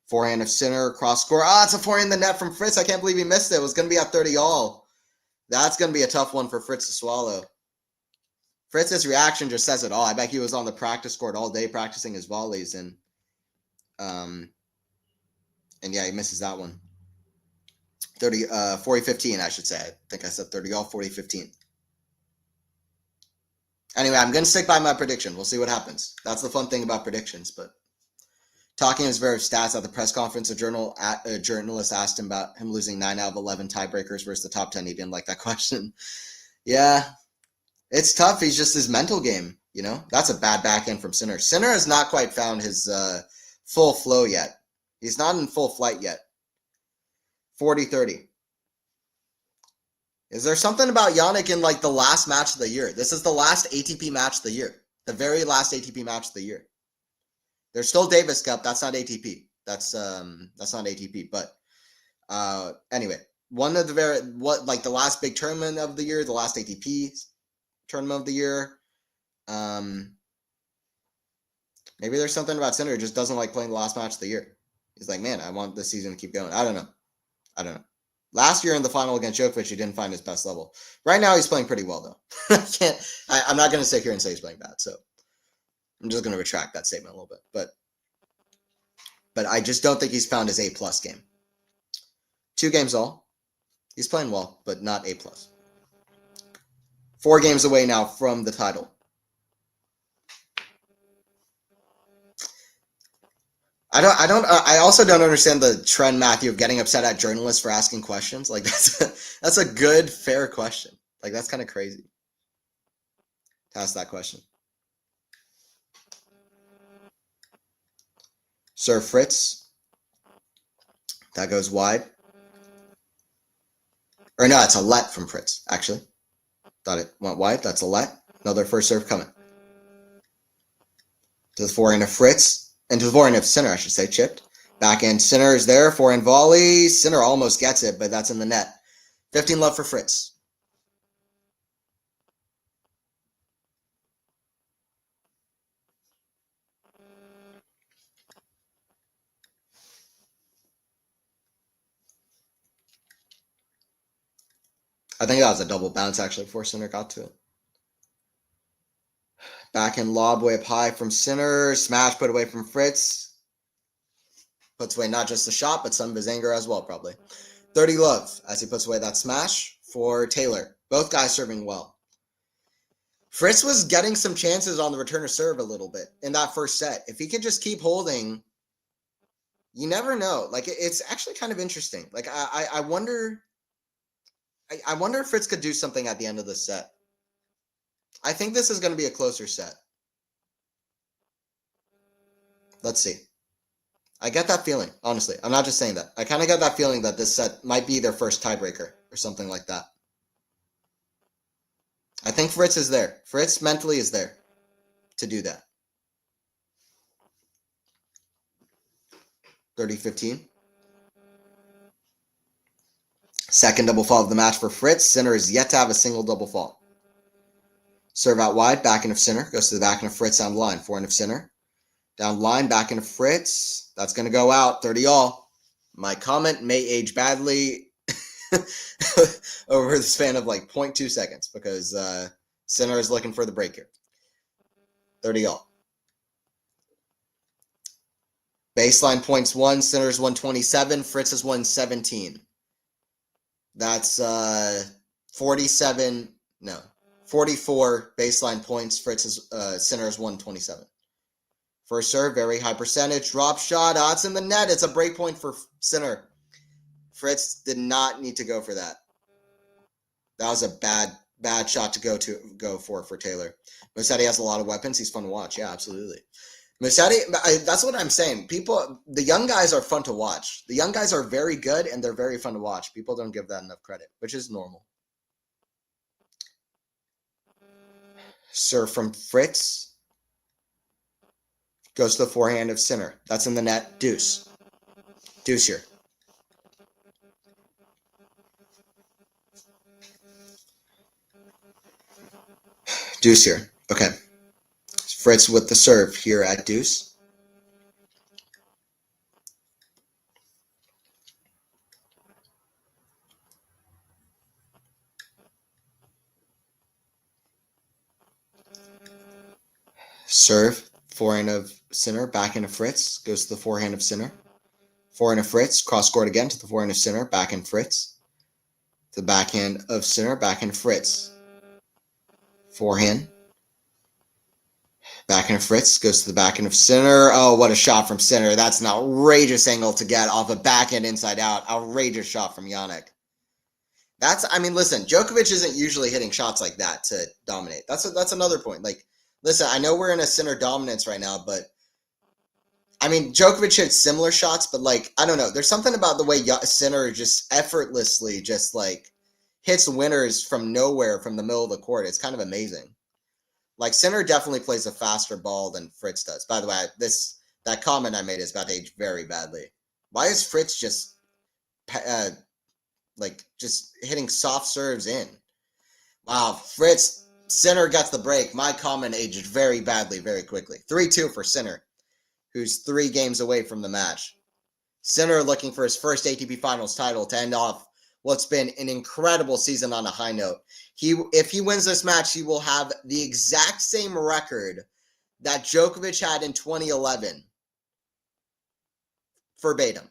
Forehand of Sinner, cross score. It's a forehand in the net from Fritz. I can't believe he missed it. It was going to be at 30-all. That's going to be a tough one for Fritz to swallow. Fritz's reaction just says it all. I bet he was on the practice court all day practicing his volleys, and yeah, he misses that one. 40-15, I should say. I think I said 30-all, 40-15. Anyway, I'm going to stick by my prediction. We'll see what happens. That's the fun thing about predictions. But talking his Zverev's stats at the press conference, a journalist asked him about him losing 9 out of 11 tiebreakers versus the top 10. He didn't like that question. Yeah, it's tough. He's just his mental game, you know? That's a bad backhand from Sinner. Sinner has not quite found his full flow yet. He's not in full flight yet. 40-30. Is there something about Jannik in like the last match of the year? This is the last ATP match of the year. The very last ATP match of the year. There's still Davis Cup. That's not ATP. That's not ATP. But anyway, one of the the last big tournament of the year, the last ATP tournament of the year. Maybe there's something about Sinner who just doesn't like playing the last match of the year. He's like, man, I want this season to keep going. I don't know. Last year in the final against Djokovic, he didn't find his best level. Right now, he's playing pretty well, though. I'm not going to sit here and say he's playing bad, so I'm just going to retract that statement a little bit. But I just don't think he's found his A+ game. 2 games all. He's playing well, but not A+. 4 games away now from the title. I also don't understand the trend, Matthew, of getting upset at journalists for asking questions. Like, that's a good, fair question. Like, that's kind of crazy to ask that question. Sir Fritz. That goes wide. Or no, it's a let from Fritz, actually. Thought it went wide. That's a let. Another first serve coming. To the forehand of Fritz. And to the forehand of Sinner, I should say, chipped. Backhand Sinner is there. Forehand volley. Sinner almost gets it, but that's in the net. 15 love for Fritz. I think that was a double bounce, actually, before Sinner got to it. Backhand lob way up high from Sinner. Smash put away from Fritz. Puts away not just the shot, but some of his anger as well, probably. 30 love as he puts away that smash for Taylor. Both guys serving well. Fritz was getting some chances on the return of serve a little bit in that first set. If he could just keep holding, you never know. Like, it's actually kind of interesting. Like, I wonder if Fritz could do something at the end of this set. I think this is going to be a closer set. Let's see. I get that feeling, honestly. I'm not just saying that. I kind of got that feeling that this set might be their first tiebreaker or something like that. I think Fritz is there. Fritz mentally is there to do that. 30-15. Second double fault of the match for Fritz. Sinner is yet to have a single double fault. Serve out wide, backhand of Sinner. Goes to the backhand of Fritz down the line. Forehand of Sinner. Down the line, backhand of Fritz. That's going to go out. 30-all. My comment may age badly over the span of like 0.2 seconds because Sinner is looking for the break here. 30-all. Baseline points 1. Sinner's 127. Fritz is 117. That's 44 baseline points. Fritz is Sinner is 127. First serve, very high percentage. Drop shot. It's in the net. It's a break point for Sinner. Fritz did not need to go for that. That was a bad shot to go for Taylor. Musetti has a lot of weapons. He's fun to watch. Yeah, absolutely. Musetti, that's what I'm saying. The young guys are fun to watch. The young guys are very good, and they're very fun to watch. People don't give that enough credit, which is normal. Serve from Fritz. Goes to the forehand of Sinner. That's in the net. Deuce. Deuce here. Deuce here. Okay. Fritz with the serve here at deuce. Serve. Forehand of Sinner. Backhand of Fritz. Goes to the forehand of Sinner. Forehand of Fritz. Cross court again to the forehand of Sinner. Backhand Fritz. To the backhand of Sinner. Backhand Fritz. Forehand. Backhand of Fritz goes to the backhand of Sinner. Oh, what a shot from Sinner. That's an outrageous angle to get off a backhand inside out. Outrageous shot from Jannik. Listen, Djokovic isn't usually hitting shots like that to dominate. That's another point. Like, listen, I know we're in a Sinner dominance right now, but Djokovic hits similar shots, but like, I don't know. There's something about the way Sinner just effortlessly just like hits winners from nowhere from the middle of the court. It's kind of amazing. Like, Sinner definitely plays a faster ball than Fritz does. By the way, that comment I made is about to age very badly. Why is Fritz just just hitting soft serves in? Wow, Sinner gets the break. My comment aged very badly, very quickly. 3-2 for Sinner, who's 3 games away from the match. Sinner looking for his first ATP Finals title to end off what's been an incredible season on a high note. If he wins this match, he will have the exact same record that Djokovic had in 2011. Verbatim.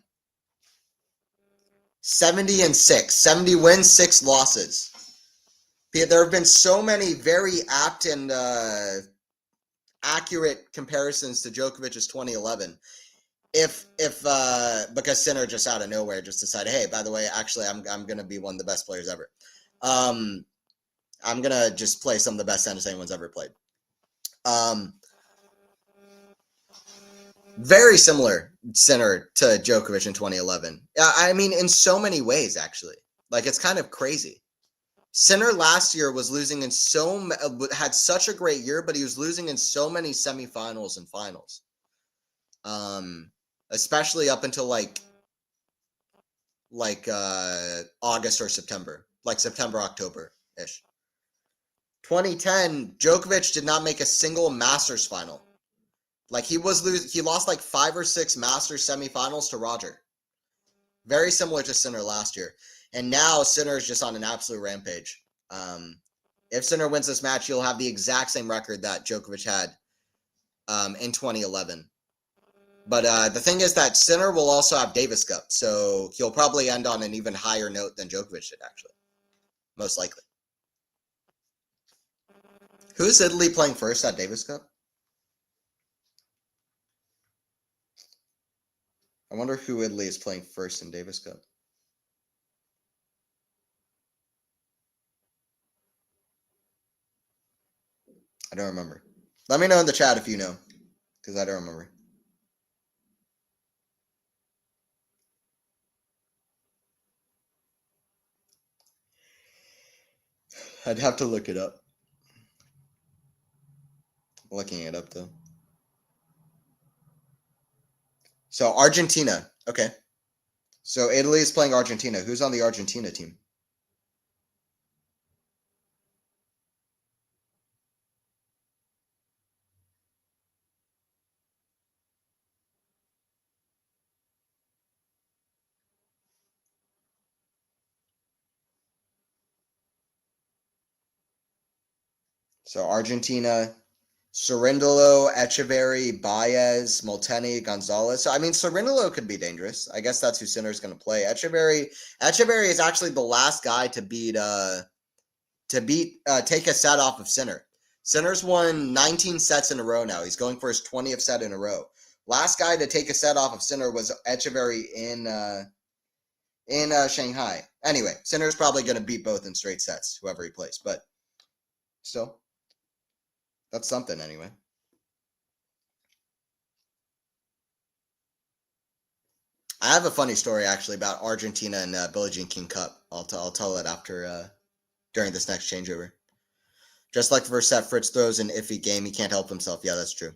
70-6. 70 wins, 6 losses. There have been so many very apt and accurate comparisons to Djokovic's 2011. Because Sinner just out of nowhere just decided, hey, by the way, actually, I'm going to be one of the best players ever. I'm going to just play some of the best tennis anyone's ever played. Very similar Sinner to Djokovic in 2011. In so many ways, actually. Like, it's kind of crazy. Sinner last year was losing had such a great year, but he was losing in so many semifinals and finals. Especially up until like August or September, like September, October-ish. 2010, Djokovic did not make a single Masters final. Like, he lost like 5 or 6 Masters semifinals to Roger. Very similar to Sinner last year. And now Sinner is just on an absolute rampage. If Sinner wins this match, he'll have the exact same record that Djokovic had in 2011. But the thing is that Sinner will also have Davis Cup, so he'll probably end on an even higher note than Djokovic did, actually. Most likely. Who's Italy playing first at Davis Cup? I wonder who Italy is playing first in Davis Cup. I don't remember. Let me know in the chat if you know, because I don't remember. I'd have to look it up. I'm looking it up, though. So, Argentina. Okay. So, Italy is playing Argentina. Who's on the Argentina team? So, Argentina, Cerundolo, Echeverry, Baez, Molteni, Gonzalez. So, I mean, Cerundolo could be dangerous. I guess that's who Sinner's going to play. Echeverry is actually the last guy to take a set off of Sinner. Sinner's won 19 sets in a row now. He's going for his 20th set in a row. Last guy to take a set off of Sinner was Echeverry in Shanghai. Anyway, Sinner's probably going to beat both in straight sets, whoever he plays. But still, that's something anyway. I have a funny story actually about Argentina and Billie Jean King Cup. I'll tell it after during this next changeover. Just like the first set, Fritz throws an iffy game. He can't help himself. Yeah, that's true.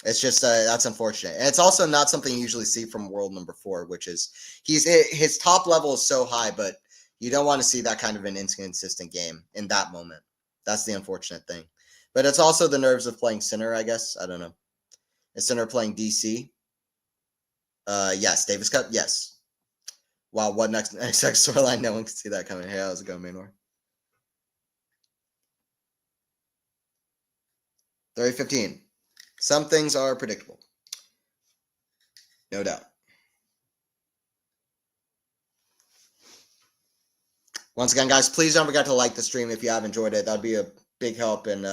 It's just that's unfortunate, and it's also not something you usually see from world number 4, which is his top level is so high, but you don't want to see that kind of an inconsistent game in that moment. That's the unfortunate thing. But it's also the nerves of playing Sinner, I guess. I don't know. Is Sinner playing DC? Yes. Davis Cup? Yes. Wow, what next storyline? No one can see that coming. Hey, how's it going, Maynor? 30-15. Some things are predictable. No doubt. Once again, guys, please don't forget to like the stream if you have enjoyed it. That'd be a big help and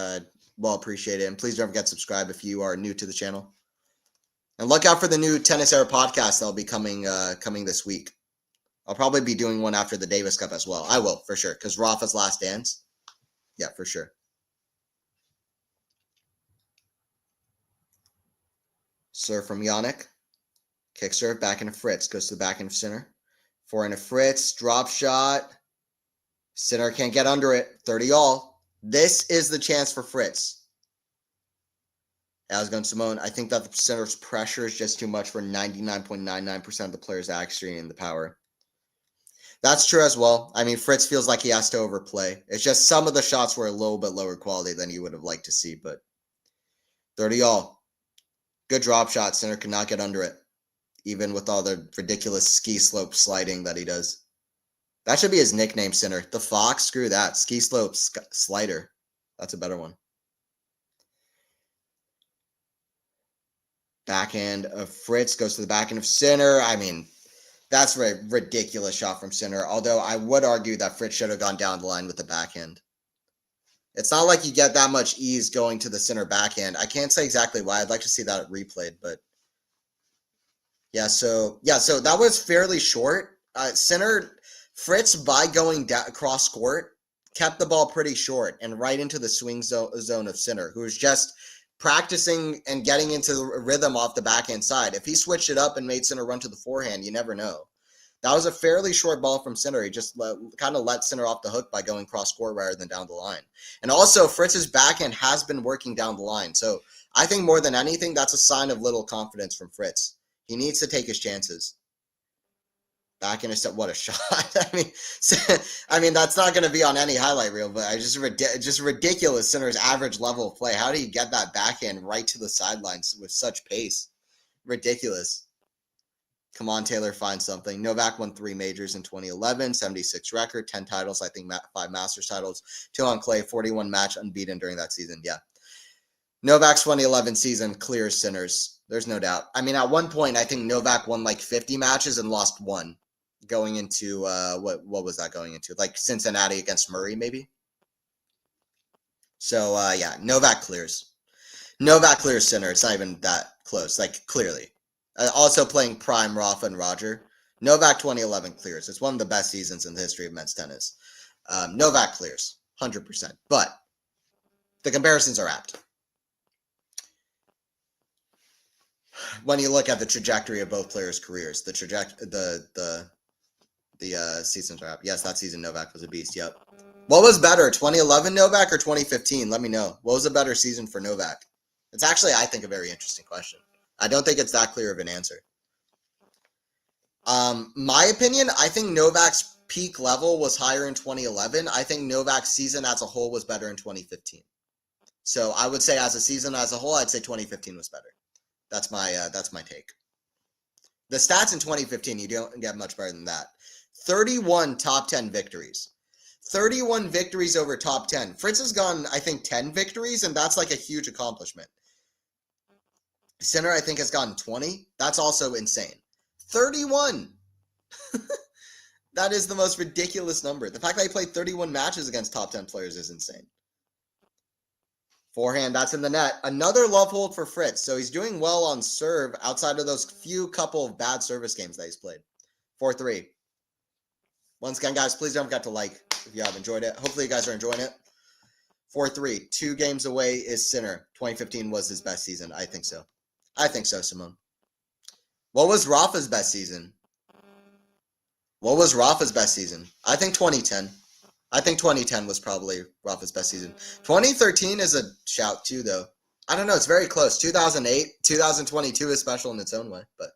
well appreciated. And please don't forget to subscribe if you are new to the channel. And look out for the new Tennis Era podcast that'll be coming this week. I'll probably be doing one after the Davis Cup as well. I will, for sure, because Rafa's last dance. Yeah, for sure. Serve from Yannick. Kick serve, back into Fritz. Goes to the back end of Sinner. Forehand of Fritz. Drop shot. Sinner can't get under it. 30 all. This is the chance for Fritz. As going Simone, I think that the Sinner's pressure is just too much for 99.99% of the players actually in the power. That's true as well. I mean, Fritz feels like he has to overplay. It's just some of the shots were a little bit lower quality than you would have liked to see, but 30 all. Good drop shot. Sinner cannot get under it, even with all the ridiculous ski slope sliding that he does. That should be his nickname, Sinner. The Fox? Screw that. Ski slope slider. That's a better one. Backhand of Fritz goes to the backhand of Sinner. I mean, that's a ridiculous shot from Sinner. Although I would argue that Fritz should have gone down the line with the backhand. It's not like you get that much ease going to the Sinner backhand. I can't say exactly why. I'd like to see that replayed, but yeah. So that was fairly short. Sinner Fritz, by going across court, kept the ball pretty short and right into the swing zone of Sinner, who was just practicing and getting into the rhythm off the backhand side. If he switched it up and made Sinner run to the forehand, you never know. That was a fairly short ball from Sinner. He just kind of let Sinner off the hook by going cross court rather than down the line. And also, Fritz's backhand has been working down the line. So I think more than anything, that's a sign of little confidence from Fritz. He needs to take his chances. Back in a step, what a shot! I mean, that's not going to be on any highlight reel, but just ridiculous. Sinner's average level of play. How do you get that backhand right to the sidelines with such pace? Ridiculous. Come on, Taylor, find something. Novak won 3 majors in 2011, 76 record, 10 titles, I think 5 Masters titles, 2 on clay, 41 match unbeaten during that season. Yeah. Novak's 2011 season clears Sinners. There's no doubt. I mean, at one point, I think Novak won like 50 matches and lost 1 going into, what was that going into? Like Cincinnati against Murray, maybe? So, yeah, Novak clears. Novak clears Sinner. It's not even that close, like, clearly. Also playing prime Rafa and Roger. Novak 2011 clears. It's one of the best seasons in the history of men's tennis. Novak clears, 100%. But the comparisons are apt. When you look at the trajectory of both players' careers, the seasons are apt. Yes, that season Novak was a beast. Yep. What was better, 2011 Novak or 2015? Let me know. What was a better season for Novak? It's actually, I think, a very interesting question. I don't think it's that clear of an answer. My opinion, I think Novak's peak level was higher in 2011. I think Novak's season as a whole was better in 2015. So I would say as a season as a whole, I'd say 2015 was better. That's my take. The stats in 2015, you don't get much better than that. 31 top 10 victories. 31 victories over top 10. Fritz has gotten, I think, 10 victories, and that's like a huge accomplishment. Sinner, I think, has gotten 20. That's also insane. 31! That is the most ridiculous number. The fact that he played 31 matches against top 10 players is insane. Forehand, that's in the net. Another love hold for Fritz. So he's doing well on serve outside of those few couple of bad service games that he's played. 4-3. Once again, guys, please don't forget to like if you have enjoyed it. Hopefully you guys are enjoying it. 4-3. 2 games away is Sinner. 2015 was his best season. I think so. I think so, Simone. What was Rafa's best season? What was Rafa's best season? I think 2010. I think 2010 was probably Rafa's best season. 2013 is a shout too, though. I don't know. It's very close. 2008, 2022 is special in its own way, but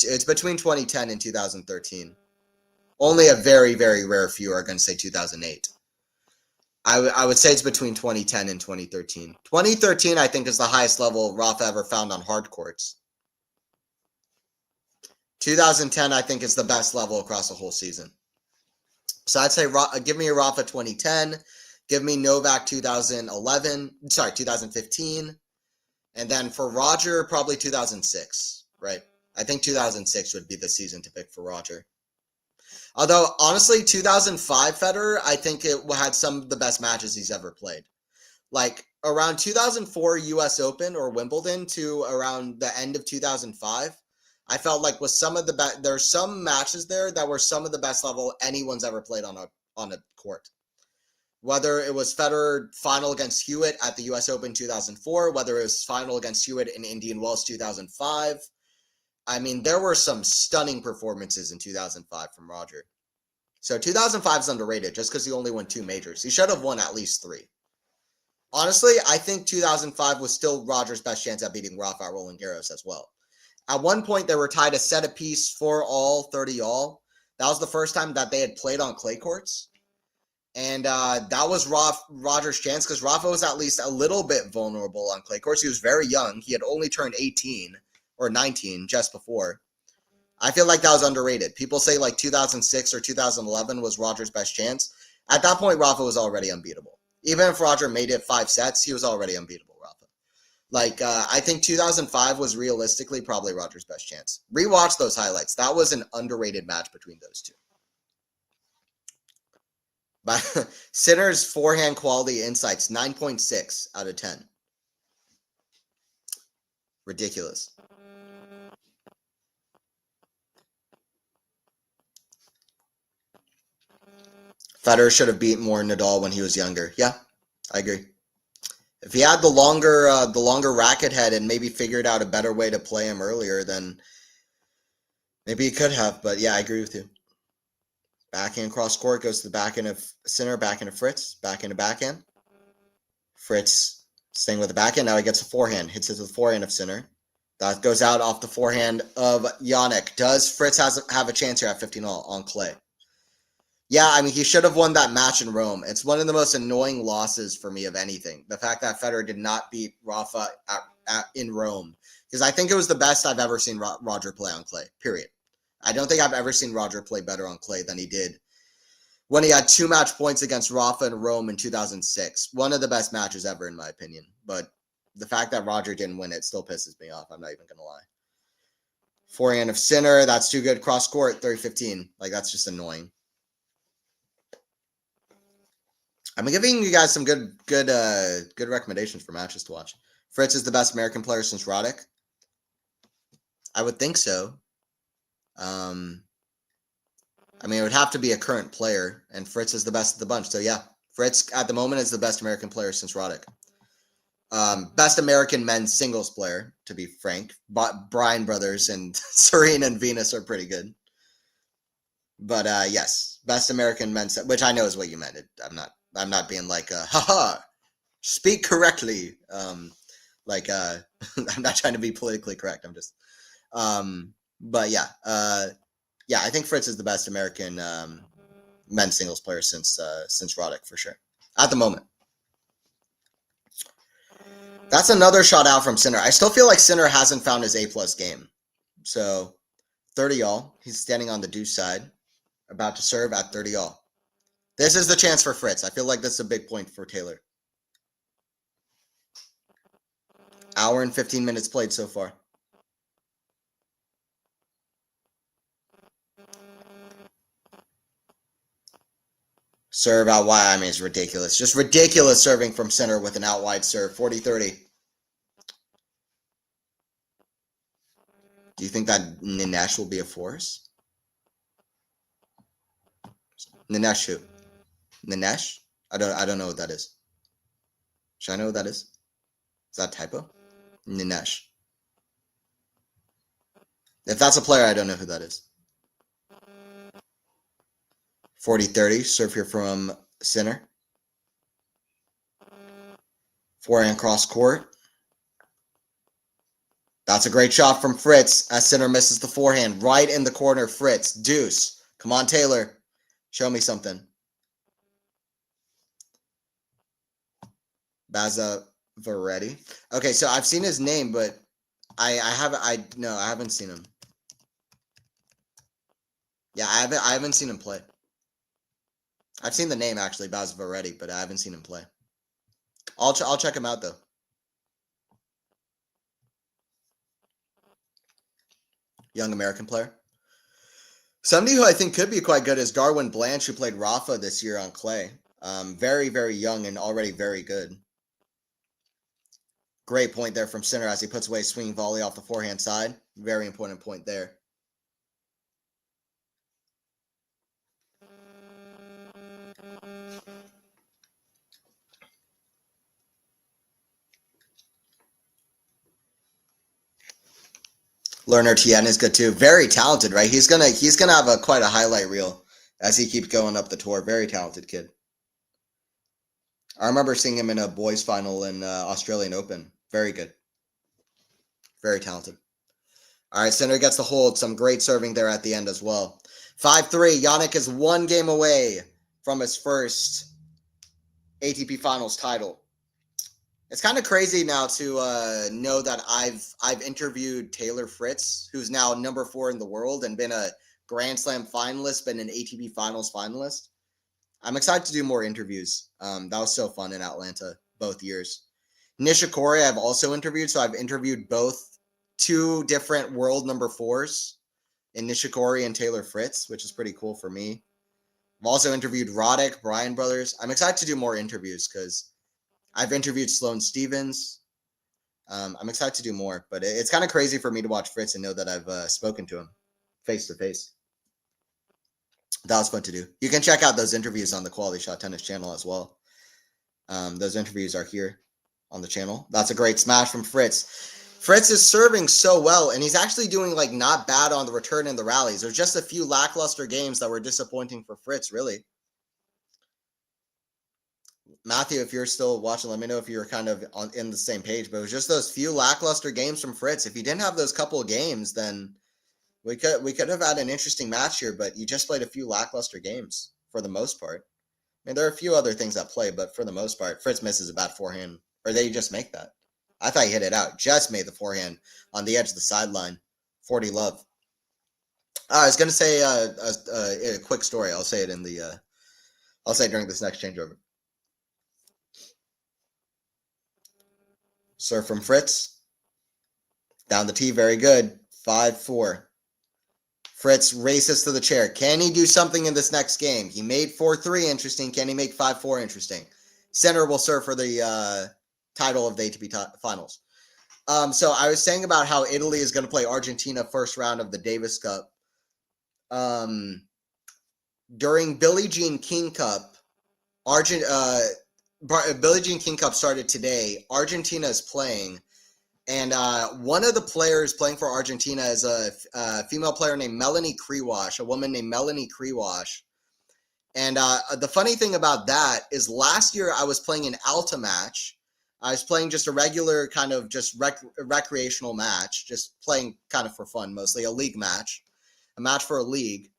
it's between 2010 and 2013. Only a very, very rare few are going to say 2008. I would say it's between 2010 and 2013. 2013, I think, is the highest level Rafa ever found on hard courts. 2010, I think, is the best level across the whole season. So I'd say give me a Rafa 2010, give me Novak 2015, and then for Roger, probably 2006, right? I think 2006 would be the season to pick for Roger. Although, honestly, 2005 Federer, I think it had some of the best matches he's ever played. Like, around 2004 U.S. Open or Wimbledon to around the end of 2005, I felt like with some of the best, there's some matches there that were some of the best level anyone's ever played on a court. Whether it was Federer final against Hewitt at the U.S. Open 2004, whether it was final against Hewitt in Indian Wells 2005. I mean, there were some stunning performances in 2005 from Roger. So 2005 is underrated just because he only won 2 majors. He should have won at least 3. Honestly, I think 2005 was still Roger's best chance at beating Rafa at Roland Garros as well. At one point, they were tied a set apiece 4-all, 30-all. That was the first time that they had played on clay courts. And that was Roger's chance because Rafa was at least a little bit vulnerable on clay courts. He was very young. He had only turned 18 or 19 just before. I feel like that was underrated. People say like 2006 or 2011 was Roger's best chance. At that point, Rafa was already unbeatable. Even if Roger made it 5 sets, he was already unbeatable, Rafa. Like, I think 2005 was realistically probably Roger's best chance. Rewatch those highlights. That was an underrated match between those two. But Sinner's forehand quality insights, 9.6 out of 10. Ridiculous. Federer should have beat more Nadal when he was younger. Yeah, I agree. If he had the longer racket head and maybe figured out a better way to play him earlier, then maybe he could have. But yeah, I agree with you. Backhand cross court goes to the backhand of Sinner, backhand of Fritz, backhand of backhand. Fritz staying with the backhand. Now he gets a forehand, hits it to the forehand of Sinner. That goes out off the forehand of Jannik. Does Fritz have a chance here at 15-all on clay? Yeah, I mean, he should have won that match in Rome. It's one of the most annoying losses for me of anything. The fact that Federer did not beat Rafa in Rome because I think it was the best I've ever seen Roger play on clay, period. I don't think I've ever seen Roger play better on clay than he did when he had 2 match points against Rafa and Rome in 2006. One of the best matches ever, in my opinion. But the fact that Roger didn't win it still pisses me off. I'm not even going to lie. Forehand of Sinner, that's too good. Cross court, 30-15. Like, that's just annoying. I'm giving you guys some good recommendations for matches to watch. Fritz is the best American player since Roddick. I would think so. I mean, it would have to be a current player, and Fritz is the best of the bunch. So, yeah, Fritz at the moment is the best American player since Roddick. Best American men's singles player, to be frank. Bryan brothers and Serena and Venus are pretty good. But, yes, best American men's, which I know is what you meant. I'm not being like, haha, speak correctly. I'm not trying to be politically correct. I'm just, but yeah, yeah, I think Fritz is the best American men's singles player since Roddick for sure at the moment. That's another shot out from Sinner. I still feel like Sinner hasn't found his A+ game. So 30 all. He's standing on the deuce side, about to serve at 30 all. This is the chance for Fritz. I feel like this is a big point for Taylor. Hour and 15 minutes played so far. Serve out wide. I mean, it's ridiculous. Just ridiculous serving from Sinner with an out wide serve. 40-30. Do you think that Ninesh will be a force? Ninesh who? Ninesh? I don't know what that is. Should I know what that is? Is that a typo? Ninesh. If that's a player, I don't know who that is. 40-30. Serve here from Sinner. Forehand cross court. That's a great shot from Fritz as Sinner misses the forehand. Right in the corner, Fritz. Deuce. Come on, Taylor. Show me something. Baza Varetti. Okay, so I've seen his name, but I haven't seen him. Yeah, I haven't seen him play. I've seen the name actually, Baza Varetti, but I haven't seen him play. I'll check him out though. Young American player. Somebody who I think could be quite good is Darwin Blanche, who played Rafa this year on clay. Very, very young and already very good. Great point there from Sinner as he puts away swinging volley off the forehand side. Very important point there. Lerner Tien is good too. Very talented, right? He's gonna have quite a highlight reel as he keeps going up the tour. Very talented kid. I remember seeing him in a boys final in Australian Open. Very good. Very talented. All right, Sinner gets the hold. Some great serving there at the end as well. 5-3. Jannik is 1 game away from his first ATP Finals title. It's kind of crazy now to know that I've interviewed Taylor Fritz, who's now number 4 in the world and been a Grand Slam finalist, been an ATP Finals finalist. I'm excited to do more interviews. That was so fun in Atlanta both years. Nishikori I've also interviewed, so I've interviewed 2 different world number 4s in Nishikori and Taylor Fritz, which is pretty cool for me. I've also interviewed Roddick, Bryan brothers. I'm excited to do more interviews because I've interviewed Sloane Stevens. I'm excited to do more, but it's kind of crazy for me to watch Fritz and know that I've spoken to him face to face. That was fun to do. You can check out those interviews on the Quality Shot Tennis channel as well. Those interviews are here on the channel. That's a great smash from Fritz. Fritz is serving so well, and he's actually doing like not bad on the return and the rallies. There's just a few lackluster games that were disappointing for Fritz, really. Matthew, if you're still watching, let me know if you're kind of in the same page. But it was just those few lackluster games from Fritz. If he didn't have those couple of games, then we could have had an interesting match here. But you just played a few lackluster games for the most part. I mean, there are a few other things at play, but for the most part, Fritz misses a bad forehand, or they just make that. I thought he hit it out. Just made the forehand on the edge of the sideline. 40 love. I was going to say a quick story. I'll say it in the I'll say it during this next changeover. Serve from Fritz. Down the tee, very good. 5-4. Fritz races to the chair. Can he do something in this next game? He made 4-3 interesting. Can he make 5-4 interesting? Sinner will serve for the title of the ATP finals. So I was saying about how Italy is going to play Argentina first round of the Davis Cup. During Billie Jean King Cup, Billie Jean King Cup started today. Argentina is playing, and one of the players playing for Argentina is a female player named Melanie Krewash, a woman named Melanie Krewash. And the funny thing about that is last year I was playing an Alta match. I was playing just a regular kind of just recreational match, just playing kind of for fun, mostly a league match, a match for a league.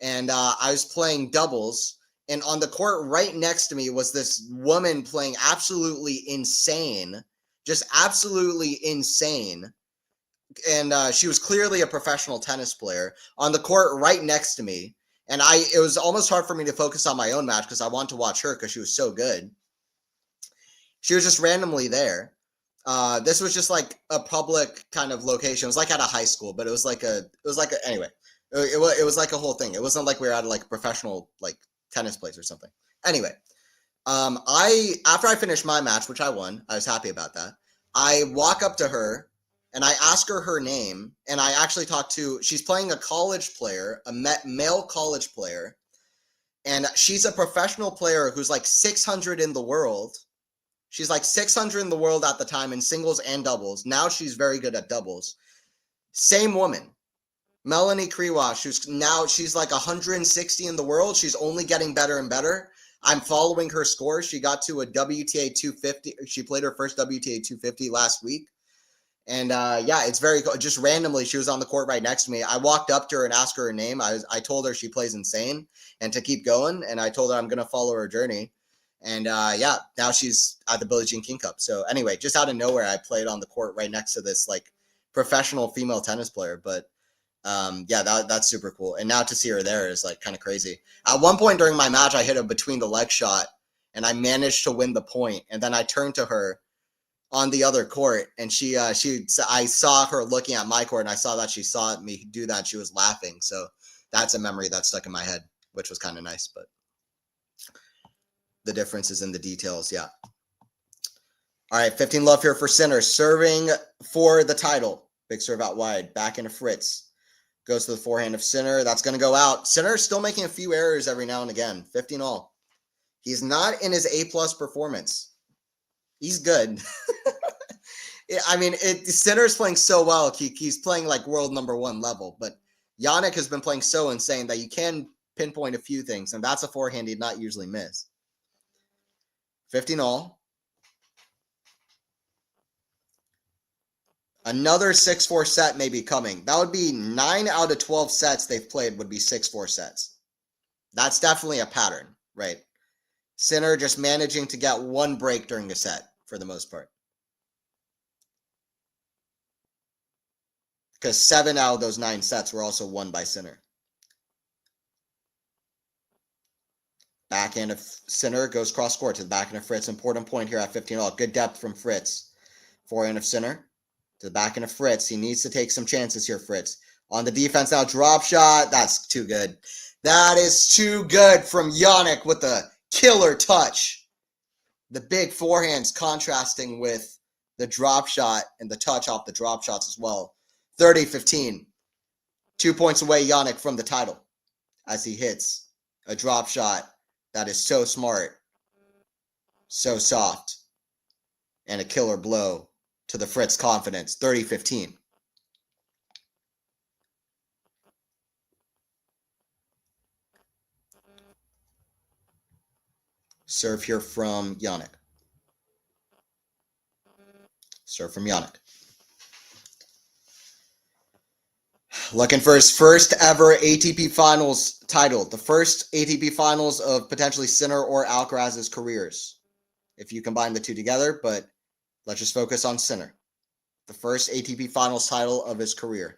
And I was playing doubles, and on the court right next to me was this woman playing absolutely insane, just absolutely insane. And she was clearly a professional tennis player on the court right next to me. And it was almost hard for me to focus on my own match because I wanted to watch her because she was so good. She was just randomly there. This was just like a public kind of location. It was like at a high school, but it was like anyway. It was like a whole thing. It wasn't like we were at like a professional like tennis place or something. Anyway, after I finished my match, which I won, I was happy about that. I walk up to her and I ask her name, and I actually she's playing a college player, a male college player, and she's a professional player who's like 600 in the world. She's like 600 in the world at the time in singles and doubles. Now she's very good at doubles. Same woman, Melanie Krewash, she's like 160 in the world. She's only getting better and better. I'm following her scores. She got to a WTA 250. She played her first WTA 250 last week. And yeah, it's very cool. Just randomly, she was on the court right next to me. I walked up to her and asked her name. I told her she plays insane and to keep going. And I told her I'm going to follow her journey. And yeah, now she's at the Billie Jean King Cup. So anyway, just out of nowhere, I played on the court right next to this like professional female tennis player. But yeah, that's super cool. And now to see her there is like kind of crazy. At one point during my match, I hit a between the leg shot and I managed to win the point. And then I turned to her on the other court, and I saw her looking at my court, and I saw that she saw me do that. And she was laughing. So that's a memory that stuck in my head, which was kind of nice. But the difference is in the details. Yeah. All right. 15 love here for Sinner, serving for the title. Big serve out wide. Back into Fritz. Goes to the forehand of Sinner. That's going to go out. Sinner is still making a few errors every now and again. 15 all. He's not in his A+ performance. He's good. I mean, Sinner's playing so well. He's playing like world #1 level. But Jannik has been playing so insane that you can pinpoint a few things. And that's a forehand he'd not usually miss. 15 all. Another 6-4 set may be coming. That would be 9 out of 12 sets they've played would be 6-4 sets. That's definitely a pattern, right? Sinner just managing to get one break during a set for the most part. Because 7 out of those 9 sets were also won by Sinner. Backhand of Sinner goes cross court to the backhand of Fritz. Important point here at 15 all. Good depth from Fritz. Forehand of Sinner to the backhand of Fritz. He needs to take some chances here, Fritz. On the defense now, drop shot. That's too good. That is too good from Jannik with the killer touch. The big forehands contrasting with the drop shot and the touch off the drop shots as well. 30-15. 2 points away, Jannik, from the title as he hits a drop shot that is so smart, so soft, and a killer blow to the Fritz confidence. 30-15. Serve here from Jannik. Serve from Jannik. Looking for his first ever ATP Finals title. The first ATP Finals of potentially Sinner or Alcaraz's careers, if you combine the two together. But Let's just focus on Sinner. The first ATP Finals title of his career.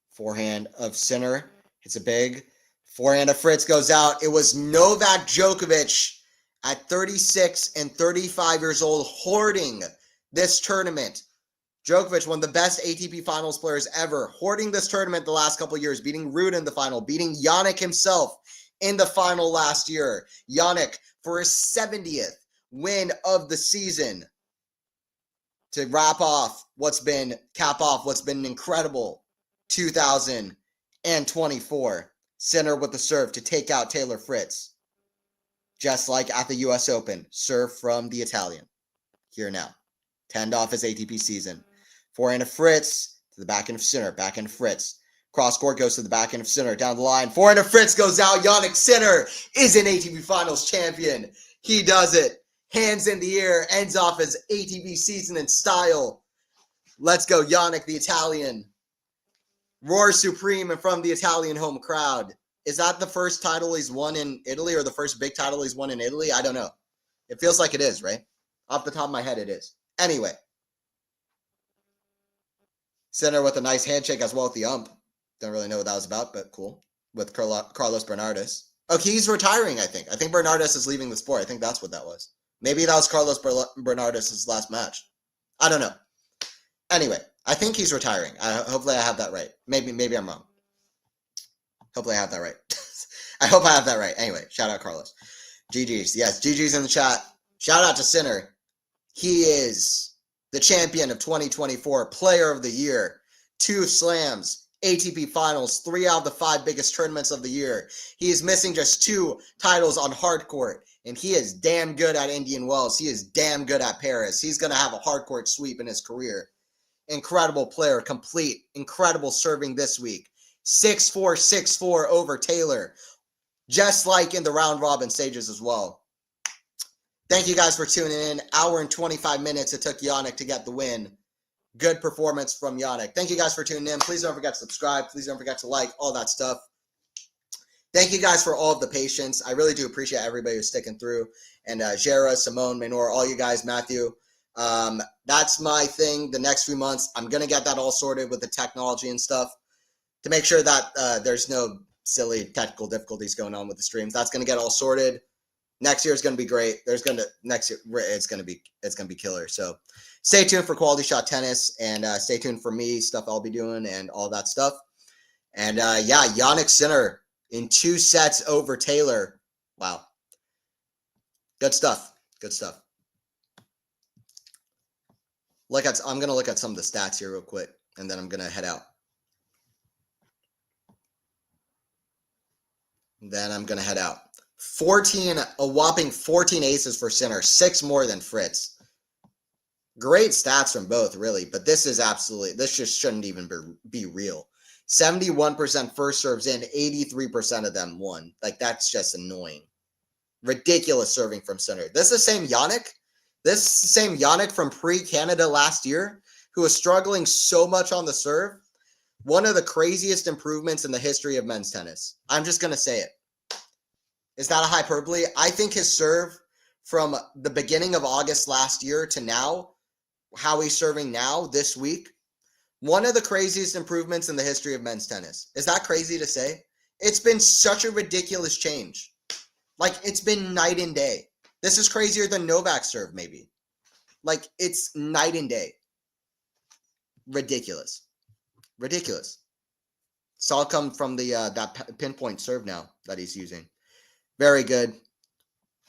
Forehand of Sinner. It's a big forehand of Fritz goes out. It was Novak Djokovic at 36 and 35 years old hoarding this tournament. Djokovic, one of the best ATP Finals players ever, hoarding this tournament the last couple of years, beating Ruud in the final, beating Jannik himself in the final last year. Jannik for his 70th win of the season to cap off what's been an incredible 2024. Sinner with the serve to take out Taylor Fritz. Just like at the US Open, serve from the Italian. Here now. To end off his ATP season. Forehand of Fritz to the backhand of Sinner. Backhand of Fritz. Cross court goes to the backhand of Sinner. Down the line. Forehand of Fritz goes out. Jannik Sinner is an ATP Finals champion. He does it. Hands in the air. Ends off his ATP season in style. Let's go, Jannik, the Italian. Roar supreme in front of the Italian home crowd. Is that the first title he's won in Italy or the first big title he's won in Italy? I don't know. It feels like it is, right? Off the top of my head, it is. Anyway. Sinner with a nice handshake as well with the ump. Don't really know what that was about, but cool. With Carlos Bernardes. Oh, he's retiring, I think. I think Bernardes is leaving the sport. I think that's what that was. Maybe that was Carlos Bernardes' last match. I don't know. Anyway, I think he's retiring. Hopefully I have that right. Maybe I'm wrong. Hopefully I have that right. I hope I have that right. Anyway, shout out Carlos. GG's. Yes, GG's in the chat. Shout out to Sinner. He is the champion of 2024, player of the year, 2 slams, ATP Finals, 3 out of the 5 biggest tournaments of the year. He is missing just 2 titles on hard court, and he is damn good at Indian Wells. He is damn good at Paris. He's going to have a hard court sweep in his career. Incredible player, complete, incredible serving this week. 6-4, 6-4 over Taylor, just like in the round robin stages as well. Thank you guys for tuning in. Hour and 25 minutes it took Jannik to get the win. Good performance from Jannik. Thank you guys for tuning in. Please don't forget to subscribe. Please don't forget to like, all that stuff. Thank you guys for all of the patience. I really do appreciate everybody who's sticking through. And Jera, Simone, Menor, all you guys, Matthew. That's my thing the next few months. I'm going to get that all sorted with the technology and stuff to make sure that there's no silly technical difficulties going on with the streams. That's going to get all sorted. Next year is going to be great. It's going to be killer. So stay tuned for Quality Shot Tennis and stay tuned for me, stuff I'll be doing and all that stuff. And yeah, Jannik Sinner in 2 sets over Taylor. Wow. Good stuff. Good stuff. I'm going to look at some of the stats here real quick, and then I'm going to head out. A whopping 14 aces for Sinner, 6 more than Fritz. Great stats from both, really, but this just shouldn't even be real. 71% first serves in, 83% of them won. Like, that's just annoying. Ridiculous serving from Sinner. This is the same Jannik. This is the same Jannik from pre-Canada last year, who was struggling so much on the serve. One of the craziest improvements in the history of men's tennis. I'm just going to say it. Is that a hyperbole? I think his serve from the beginning of August last year to now, how he's serving now, this week, one of the craziest improvements in the history of men's tennis. Is that crazy to say? It's been such a ridiculous change. Like, it's been night and day. This is crazier than Novak's serve, maybe. Like, it's night and day. Ridiculous. It's all come from the that pinpoint serve now that he's using. Very good.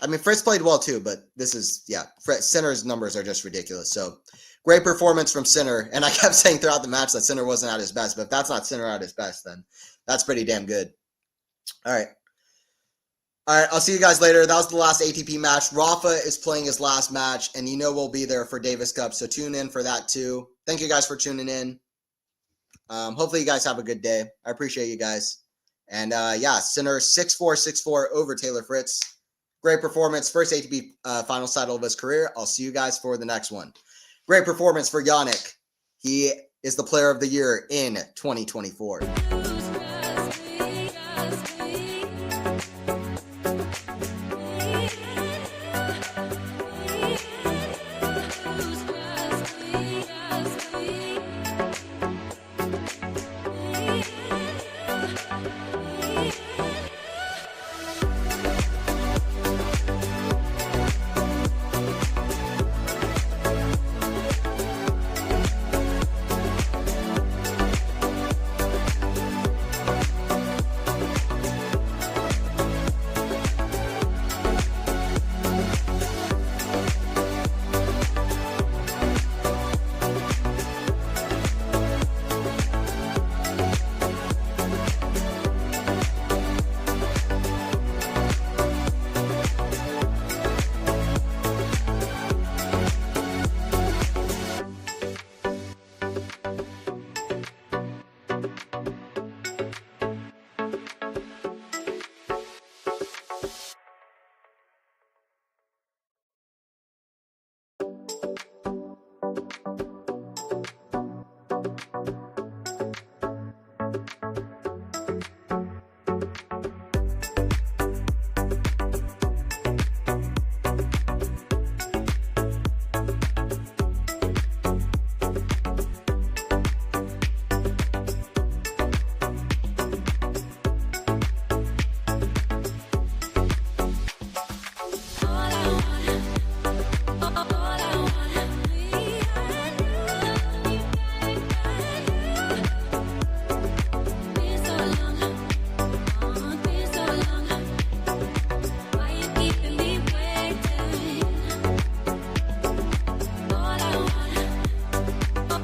I mean, Fritz played well too, but this is, yeah, Sinner's numbers are just ridiculous. So, great performance from Sinner. And I kept saying throughout the match that Sinner wasn't at his best, but if that's not Sinner at his best, then that's pretty damn good. All right, I'll see you guys later. That was the last ATP match. Rafa is playing his last match, and you know we'll be there for Davis Cup, so tune in for that too. Thank you guys for tuning in. Hopefully you guys have a good day. I appreciate you guys. And yeah, Sinner 6-4, 6-4 over Taylor Fritz. Great performance. First ATP finals title of his career. I'll see you guys for the next one. Great performance for Jannik. He is the player of the year in 2024.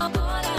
all